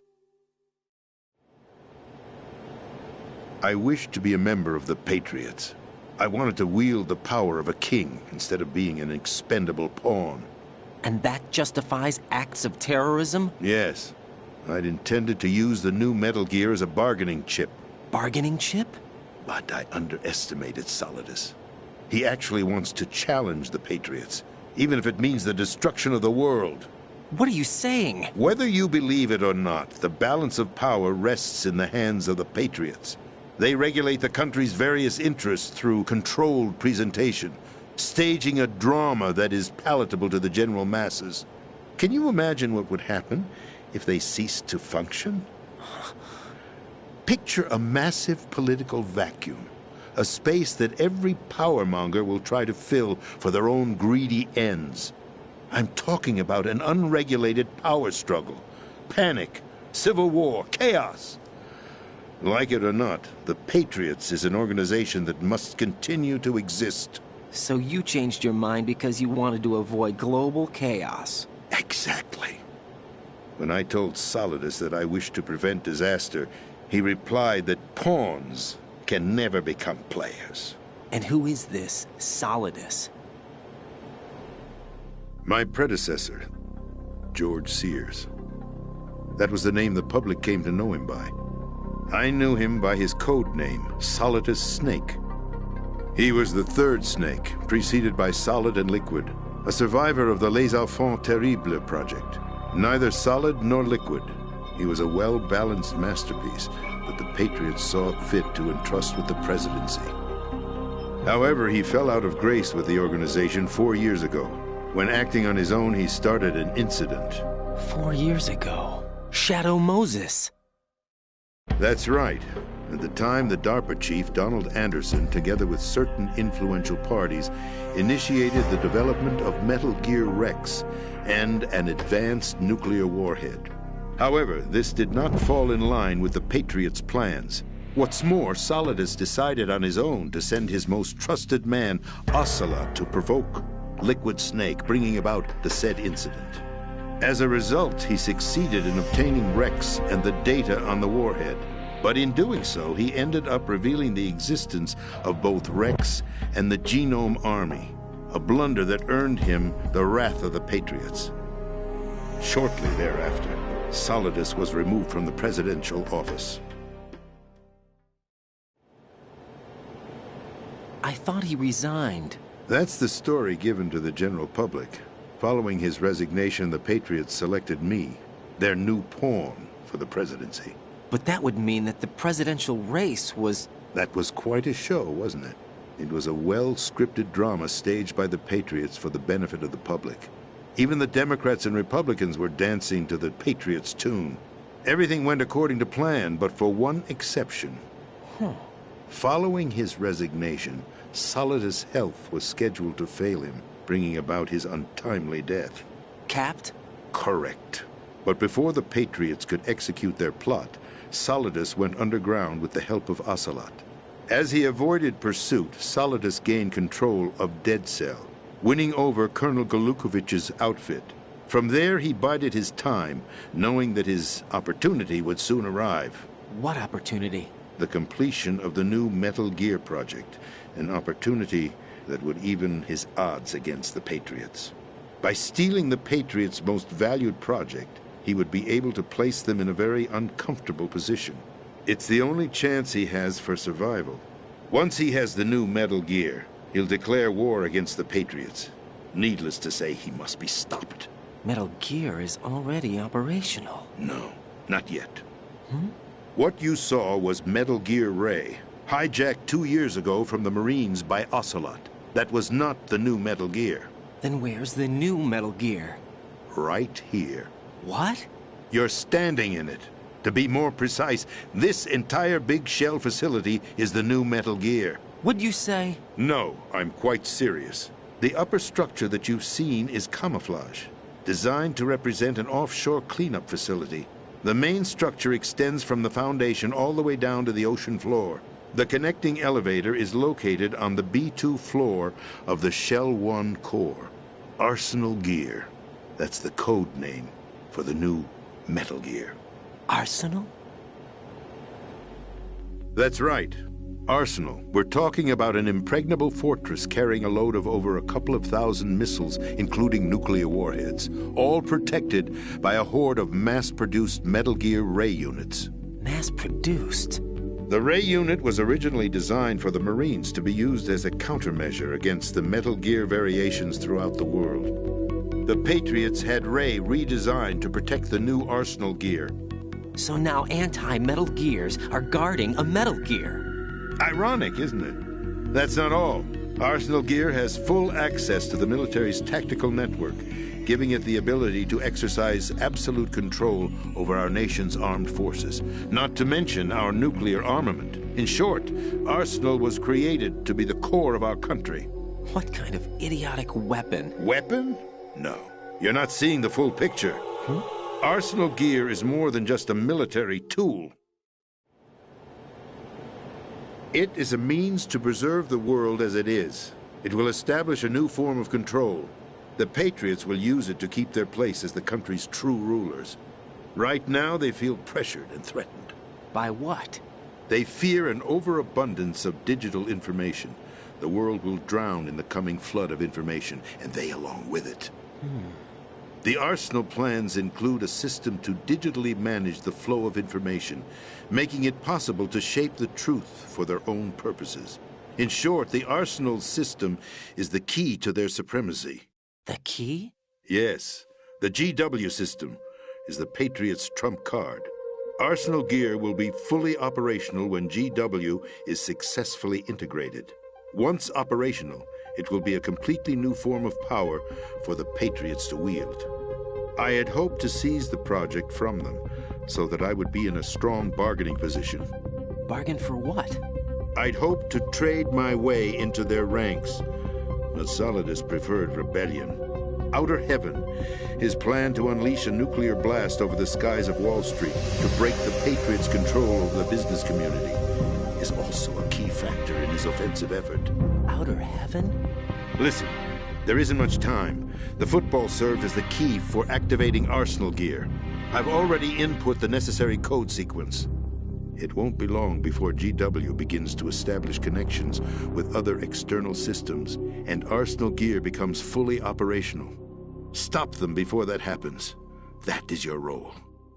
Speaker 14: I wished to be a member of the Patriots. I wanted to wield the power of a king instead of being an expendable pawn.
Speaker 7: And that justifies acts of terrorism?
Speaker 14: Yes. I'd intended to use the new Metal Gear as a bargaining chip.
Speaker 7: Bargaining chip?
Speaker 14: But I underestimated Solidus. He actually wants to challenge the Patriots, even if it means the destruction of the world.
Speaker 7: What are you saying?
Speaker 14: Whether you believe it or not, the balance of power rests in the hands of the Patriots. They regulate the country's various interests through controlled presentation, staging a drama that is palatable to the general masses. Can you imagine what would happen if they ceased to function? Picture a massive political vacuum, a space that every powermonger will try to fill for their own greedy ends. I'm talking about an unregulated power struggle, panic, civil war, chaos. Like it or not, the Patriots is an organization that must continue to exist.
Speaker 7: So you changed your mind because you wanted to avoid global chaos.
Speaker 14: Exactly. When I told Solidus that I wished to prevent disaster, he replied that pawns can never become players.
Speaker 7: And who is this Solidus?
Speaker 14: My predecessor, George Sears. That was the name the public came to know him by. I knew him by his code name, Solidus Snake. He was the third Snake, preceded by Solid and Liquid, a survivor of the Les Enfants Terribles project. Neither solid nor liquid, he was a well-balanced masterpiece that the Patriots saw fit to entrust with the presidency. However, he fell out of grace with the organization 4 years ago. When acting on his own, he started an incident.
Speaker 7: 4 years ago? Shadow Moses.
Speaker 14: That's right. At the time, the DARPA chief, Donald Anderson, together with certain influential parties, initiated the development of Metal Gear Rex and an advanced nuclear warhead. However, this did not fall in line with the Patriots' plans. What's more, Solidus decided on his own to send his most trusted man, Ocelot, to provoke Liquid Snake, bringing about the said incident. As a result, he succeeded in obtaining Rex and the data on the warhead. But in doing so, he ended up revealing the existence of both Rex and the Genome Army, a blunder that earned him the wrath of the Patriots. Shortly thereafter, Solidus was removed from the presidential office.
Speaker 7: I thought he resigned.
Speaker 14: That's the story given to the general public. Following his resignation, the Patriots selected me, their new pawn, for the presidency.
Speaker 7: But that would mean that the presidential race was...
Speaker 14: That was quite a show, wasn't it? It was a well-scripted drama staged by the Patriots for the benefit of the public. Even the Democrats and Republicans were dancing to the Patriots' tune. Everything went according to plan, but for one exception. Following his resignation, Solidus' health was scheduled to fail him, bringing about his untimely death.
Speaker 7: Capped?
Speaker 14: Correct. But before the Patriots could execute their plot, Solidus went underground with the help of Ocelot. As he avoided pursuit, Solidus gained control of Dead Cell, winning over Colonel Golukovich's outfit. From there, he bided his time, knowing that his opportunity would soon arrive.
Speaker 7: What opportunity?
Speaker 14: The completion of the new Metal Gear project, an opportunity that would even his odds against the Patriots. By stealing the Patriots' most valued project, he would be able to place them in a very uncomfortable position. It's the only chance he has for survival. Once he has the new Metal Gear, he'll declare war against the Patriots. Needless to say, he must be stopped.
Speaker 7: Metal Gear is already operational.
Speaker 14: No, not yet. What you saw was Metal Gear Ray, hijacked 2 years ago from the Marines by Ocelot. That was not the new Metal Gear.
Speaker 7: Then where's the new Metal Gear?
Speaker 14: Right here.
Speaker 7: What?
Speaker 14: You're standing in it. To be more precise, this entire big shell facility is the new Metal Gear.
Speaker 7: Would you say?
Speaker 14: No, I'm quite serious. The upper structure that you've seen is camouflage, designed to represent an offshore cleanup facility. The main structure extends from the foundation all the way down to the ocean floor. The connecting elevator is located on the B2 floor of the Shell 1 core. Arsenal Gear. That's the code name for the new Metal Gear.
Speaker 7: Arsenal?
Speaker 14: That's right. Arsenal. We're talking about an impregnable fortress carrying a load of over a couple of thousand missiles, including nuclear warheads, all protected by a horde of mass-produced Metal Gear Ray units.
Speaker 7: Mass-produced?
Speaker 14: The Ray unit was originally designed for the Marines to be used as a countermeasure against the Metal Gear variations throughout the world. The Patriots had Ray redesigned to protect the new Arsenal Gear.
Speaker 7: So now anti-Metal Gears are guarding a Metal Gear.
Speaker 14: Ironic, isn't it? That's not all. Arsenal Gear has full access to the military's tactical network, giving it the ability to exercise absolute control over our nation's armed forces, not to mention our nuclear armament. In short, Arsenal was created to be the core of our country.
Speaker 7: What kind of idiotic weapon?
Speaker 14: Weapon? No. You're not seeing the full picture. Arsenal Gear is more than just a military tool. It is a means to preserve the world as it is. It will establish a new form of control. The Patriots will use it to keep their place as the country's true rulers. Right now, they feel pressured and threatened.
Speaker 7: By what?
Speaker 14: They fear an overabundance of digital information. The world will drown in the coming flood of information, and they along with it. The Arsenal plans include a system to digitally manage the flow of information, making it possible to shape the truth for their own purposes. In short, the Arsenal system is the key to their supremacy.
Speaker 7: The key?
Speaker 14: Yes. The GW system is the Patriots' trump card. Arsenal Gear will be fully operational when GW is successfully integrated. Once operational, it will be a completely new form of power for the Patriots to wield. I had hoped to seize the project from them, so that I would be in a strong bargaining position.
Speaker 7: Bargain for what?
Speaker 14: I'd hoped to trade my way into their ranks, but Solidus preferred rebellion. Outer Heaven, his plan to unleash a nuclear blast over the skies of Wall Street to break the Patriots' control over the business community, is also a key factor in his offensive effort.
Speaker 7: Outer Heaven?
Speaker 14: Listen, there isn't much time. The football served as the key for activating Arsenal Gear. I've already input the necessary code sequence. It won't be long before GW begins to establish connections with other external systems, and Arsenal Gear becomes fully operational. Stop them before that happens. That is your role.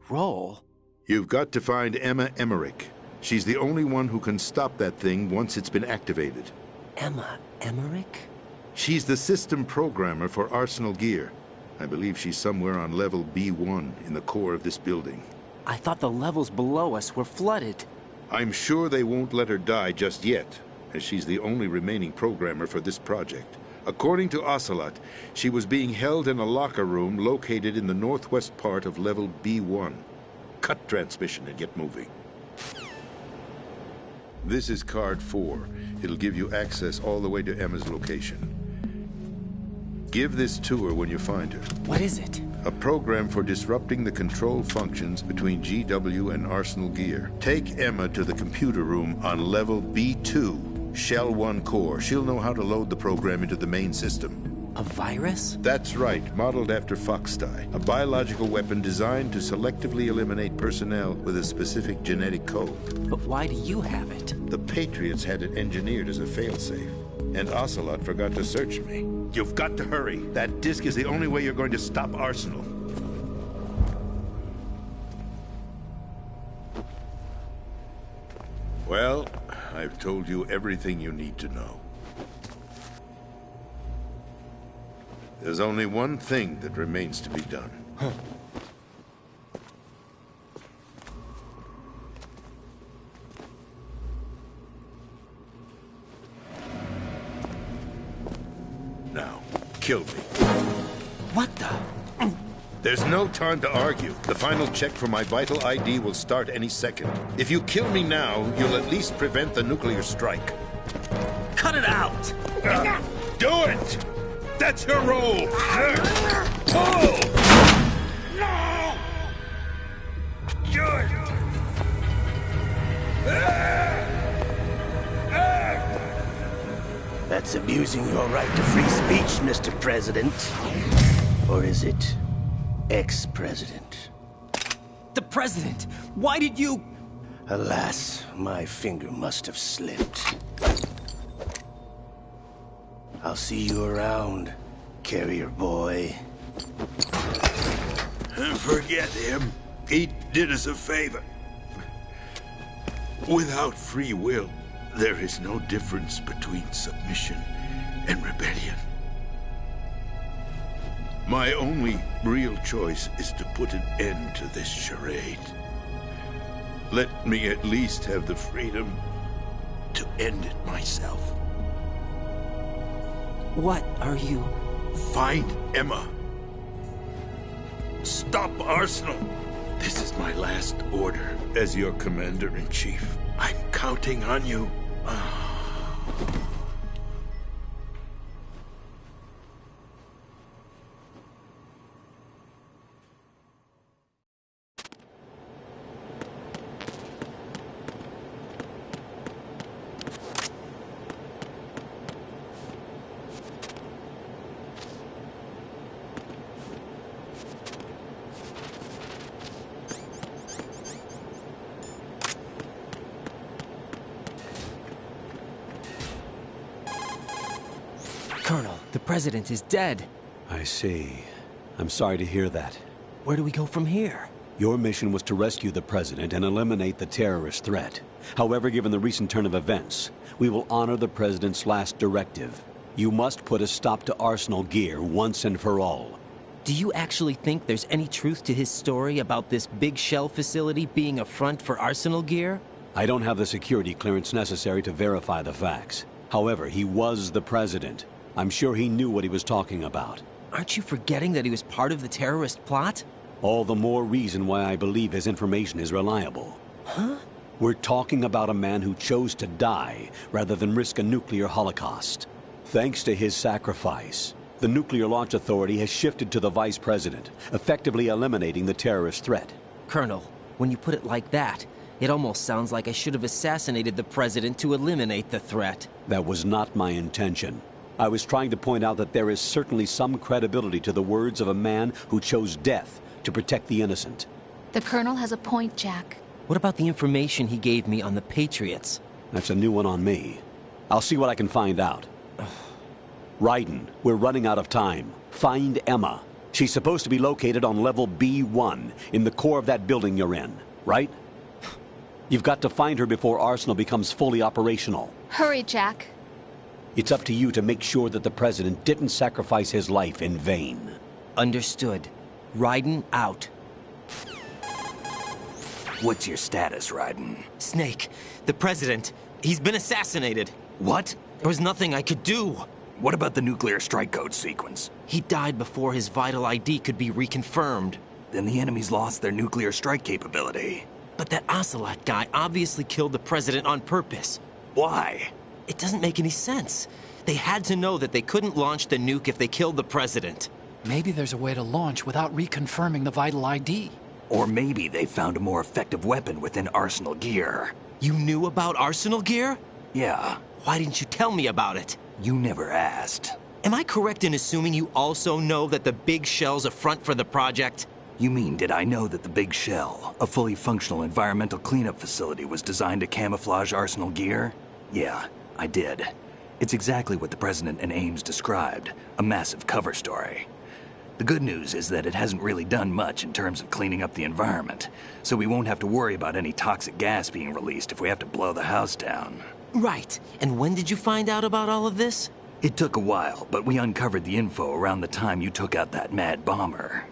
Speaker 7: Role?
Speaker 14: You've got to find Emma Emmerich. She's the only one who can stop that thing once it's been activated.
Speaker 7: Emma Emmerich?
Speaker 14: She's the system programmer for Arsenal Gear. I believe she's somewhere on level B1 in the core of this building.
Speaker 7: I thought the levels below us were flooded.
Speaker 14: I'm sure they won't let her die just yet, as she's the only remaining programmer for this project. According to Ocelot, she was being held in a locker room located in the northwest part of level B1. cut transmission and get moving. This is card 4. It'll give you access all the way to Emma's location. Give this to her when you find her.
Speaker 7: What is it?
Speaker 14: A program for disrupting the control functions between GW and Arsenal Gear. Take Emma to the computer room on level B2, Shell 1 core. She'll know how to load the program into the main system.
Speaker 7: A virus?
Speaker 14: That's right, modeled after Foxdie. A biological weapon designed to selectively eliminate personnel with a specific genetic code.
Speaker 7: But why do you have it?
Speaker 14: The Patriots had it engineered as a failsafe. And Ocelot forgot to search me. You've got to hurry. That disk is the only way you're going to stop Arsenal. Well, I've told you everything you need to know. There's only one thing that remains to be done.
Speaker 7: Huh.
Speaker 14: Now, kill me.
Speaker 7: What the?
Speaker 14: There's no time to argue. The final check for my vital ID will start any second. If you kill me now, you'll at least prevent the nuclear strike.
Speaker 7: Cut it out!
Speaker 14: Do it! That's your role! Pull! No! Good!
Speaker 10: That's abusing your right to free speech, Mr. President. Or is it ex-president?
Speaker 7: The President! Why did you...
Speaker 10: Alas, my finger must have slipped. I'll see you around, carrier boy.
Speaker 11: Forget him. He did us a favor. Without free will, there is no difference between submission and rebellion. My only real choice is to put an end to this charade. Let me at least have the freedom to end it myself.
Speaker 7: What are you...
Speaker 11: Find Emma. Stop Arsenal. This is my last order as your commander-in-chief. I'm counting on you.
Speaker 7: Colonel, the President is dead.
Speaker 5: I see. I'm sorry to hear that.
Speaker 7: Where do we go from here?
Speaker 5: Your mission was to rescue the President and eliminate the terrorist threat. However, given the recent turn of events, we will honor the President's last directive. You must put a stop to Arsenal Gear once and for all.
Speaker 7: Do you actually think there's any truth to his story about this big shell facility being a front for Arsenal Gear?
Speaker 5: I don't have the security clearance necessary to verify the facts. However, he was the President. I'm sure he knew what he was talking about.
Speaker 7: Aren't you forgetting that he was part of the terrorist plot?
Speaker 5: All the more reason why I believe his information is reliable.
Speaker 7: Huh?
Speaker 5: We're talking about a man who chose to die rather than risk a nuclear holocaust. Thanks to his sacrifice, the Nuclear Launch Authority has shifted to the Vice President, effectively eliminating the terrorist threat.
Speaker 7: Colonel, when you put it like that, it almost sounds like I should have assassinated the President to eliminate the threat.
Speaker 5: That was not my intention. I was trying to point out that there is certainly some credibility to the words of a man who chose death to protect the innocent.
Speaker 6: The Colonel has a point, Jack.
Speaker 7: What about the information he gave me on the Patriots?
Speaker 5: That's a new one on me. I'll see what I can find out. Raiden, we're running out of time. Find Emma. She's supposed to be located on level B1, in the core of that building you're in, right? You've got to find her before Arsenal becomes fully operational.
Speaker 6: Hurry, Jack.
Speaker 5: It's up to you to make sure that the President didn't sacrifice his life in vain.
Speaker 7: Understood. Raiden out.
Speaker 1: What's your status, Raiden?
Speaker 7: Snake, the President, he's been assassinated.
Speaker 1: What?
Speaker 7: There was nothing I could do.
Speaker 1: What about the nuclear strike code sequence?
Speaker 7: He died before his vital ID could be reconfirmed.
Speaker 1: then the enemy's lost their nuclear strike capability.
Speaker 7: But that Ocelot guy obviously killed the president on purpose.
Speaker 1: Why?
Speaker 7: It doesn't make any sense. They had to know that they couldn't launch the nuke if they killed the president.
Speaker 13: Maybe there's a way to launch without reconfirming the vital ID.
Speaker 1: Or maybe they found a more effective weapon within Arsenal Gear.
Speaker 7: You knew about Arsenal Gear?
Speaker 1: Yeah.
Speaker 7: Why didn't you tell me about it?
Speaker 1: You never asked.
Speaker 7: Am I correct in assuming you also know that the Big Shell's a front for the project?
Speaker 1: You mean, did I know that the Big Shell, a fully functional environmental cleanup facility, was designed to camouflage Arsenal Gear? Yeah, I did. It's exactly what the President and Ames described, a massive cover story. The good news is that it hasn't really done much in terms of cleaning up the environment, so we won't have to worry about any toxic gas being released if we have to blow the house down.
Speaker 7: Right. And when did you find out about all of this?
Speaker 1: It took a while, but we uncovered the info around the time you took out that mad bomber.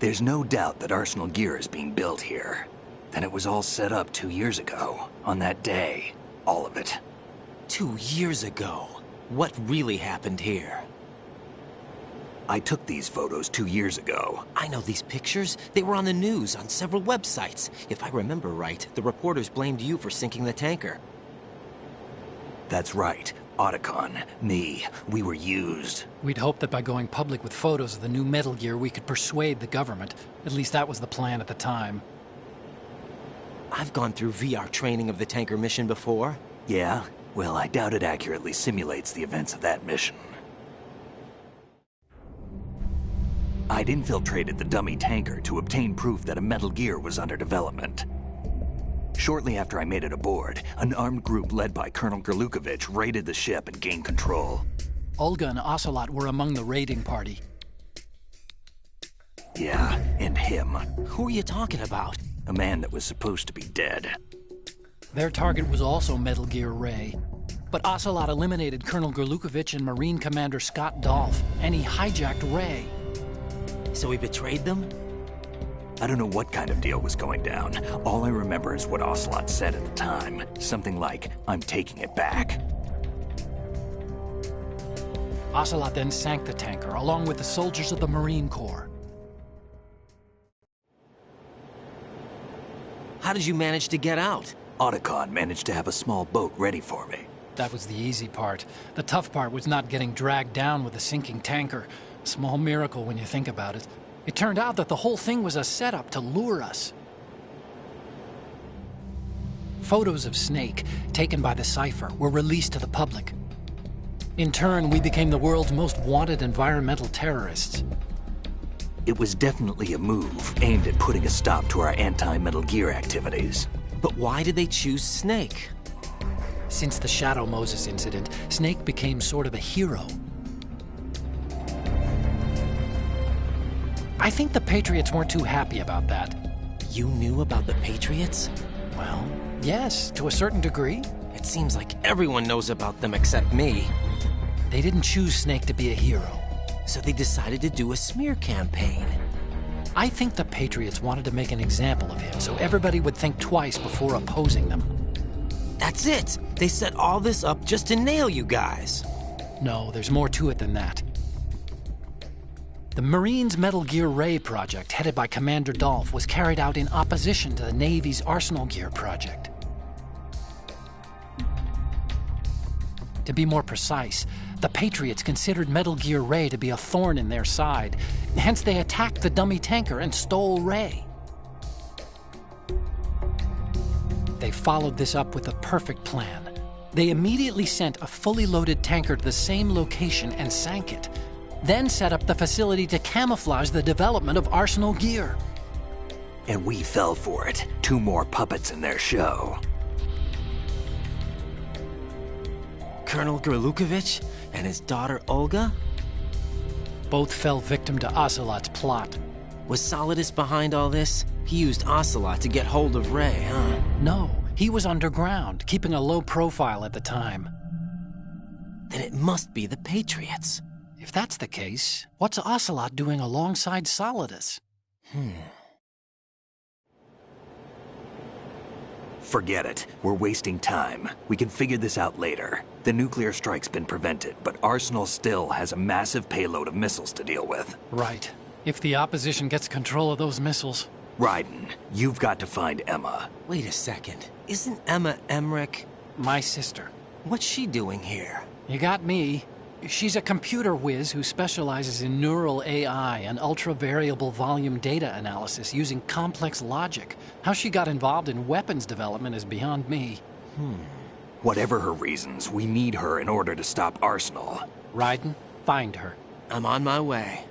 Speaker 1: There's no doubt that Arsenal Gear is being built here. Then it was all set up 2 years ago, on that day. All of it.
Speaker 7: 2 years ago? What really happened here?
Speaker 1: I took these photos 2 years ago.
Speaker 7: I know these pictures. They were on the news, on several websites. If I remember right, the reporters blamed you for sinking the tanker.
Speaker 1: That's right. Otacon, me, we were used.
Speaker 13: We'd hoped that by going public with photos of the new Metal Gear, we could persuade the government. At least that was the plan at the time.
Speaker 7: I've gone through VR training of the tanker mission before.
Speaker 1: Yeah? Well, I doubt it accurately simulates the events of that mission. I'd infiltrated the dummy tanker to obtain proof that a Metal Gear was under development. Shortly after I made it aboard, an armed group led by Colonel Gerlukovich raided the ship and gained control.
Speaker 13: Olga and Ocelot were among the raiding party.
Speaker 1: Yeah, and him.
Speaker 7: Who are you talking about?
Speaker 1: A man that was supposed to be dead.
Speaker 13: Their target was also Metal Gear Ray. But Ocelot eliminated Colonel Gerlukovich and Marine Commander Scott Dolph, and he hijacked Ray.
Speaker 7: So he betrayed them?
Speaker 1: I don't know what kind of deal was going down. All I remember is what Ocelot said at the time. Something like, "I'm taking it back."
Speaker 13: Ocelot then sank the tanker, along with the soldiers of the Marine Corps.
Speaker 7: How did you manage to get out?
Speaker 1: Otacon managed to have a small boat ready for me.
Speaker 13: That was the easy part. The tough part was not getting dragged down with a sinking tanker. A small miracle when you think about it. It turned out that the whole thing was a setup to lure us. Photos of Snake, taken by the Cypher, were released to the public. In turn, we became the world's most wanted environmental terrorists.
Speaker 1: It was definitely a move aimed at putting a stop to our anti-Metal Gear activities.
Speaker 7: But why did they choose Snake?
Speaker 13: Since the Shadow Moses incident, Snake became sort of a hero. I think the Patriots weren't too happy about that.
Speaker 7: You knew about the Patriots?
Speaker 13: Well, yes, to a certain degree.
Speaker 7: It seems like everyone knows about them except me.
Speaker 13: They didn't choose Snake to be a hero.
Speaker 7: So they decided to do a smear campaign.
Speaker 13: I think the Patriots wanted to make an example of him so everybody would think twice before opposing them.
Speaker 7: That's it! They set all this up just to nail you guys.
Speaker 13: No, there's more to it than that. The Marines' Metal Gear Ray project, headed by Commander Dolph, was carried out in opposition to the Navy's Arsenal Gear project. To be more precise, the Patriots considered Metal Gear Ray to be a thorn in their side. Hence, they attacked the dummy tanker and stole Ray. They followed this up with a perfect plan. They immediately sent a fully loaded tanker to the same location and sank it. Then set up the facility to camouflage the development of Arsenal Gear.
Speaker 1: And we fell for it. 2 more puppets in their show.
Speaker 7: Colonel Gerlukovich and his daughter Olga?
Speaker 13: Both fell victim to Ocelot's plot.
Speaker 7: Was Solidus behind all this? He used Ocelot to get hold of Ray, huh?
Speaker 13: No, he was underground, keeping a low profile at the time.
Speaker 7: Then it must be the Patriots.
Speaker 13: If that's the case, what's Ocelot doing alongside Solidus?
Speaker 1: Forget it. We're wasting time. We can figure this out later. The nuclear strike's been prevented, but Arsenal still has a massive payload of missiles to deal with.
Speaker 13: Right. If the opposition gets control of those missiles.
Speaker 1: Raiden, you've got to find Emma.
Speaker 7: Wait a second. Isn't Emma Emmerich
Speaker 13: My sister.
Speaker 7: What's she doing here?
Speaker 13: You got me. She's a computer whiz who specializes in neural AI and ultra-variable volume data analysis using complex logic. How she got involved in weapons development is beyond me.
Speaker 1: Whatever her reasons, we need her in order to stop Arsenal.
Speaker 13: Raiden, find her.
Speaker 7: I'm on my way.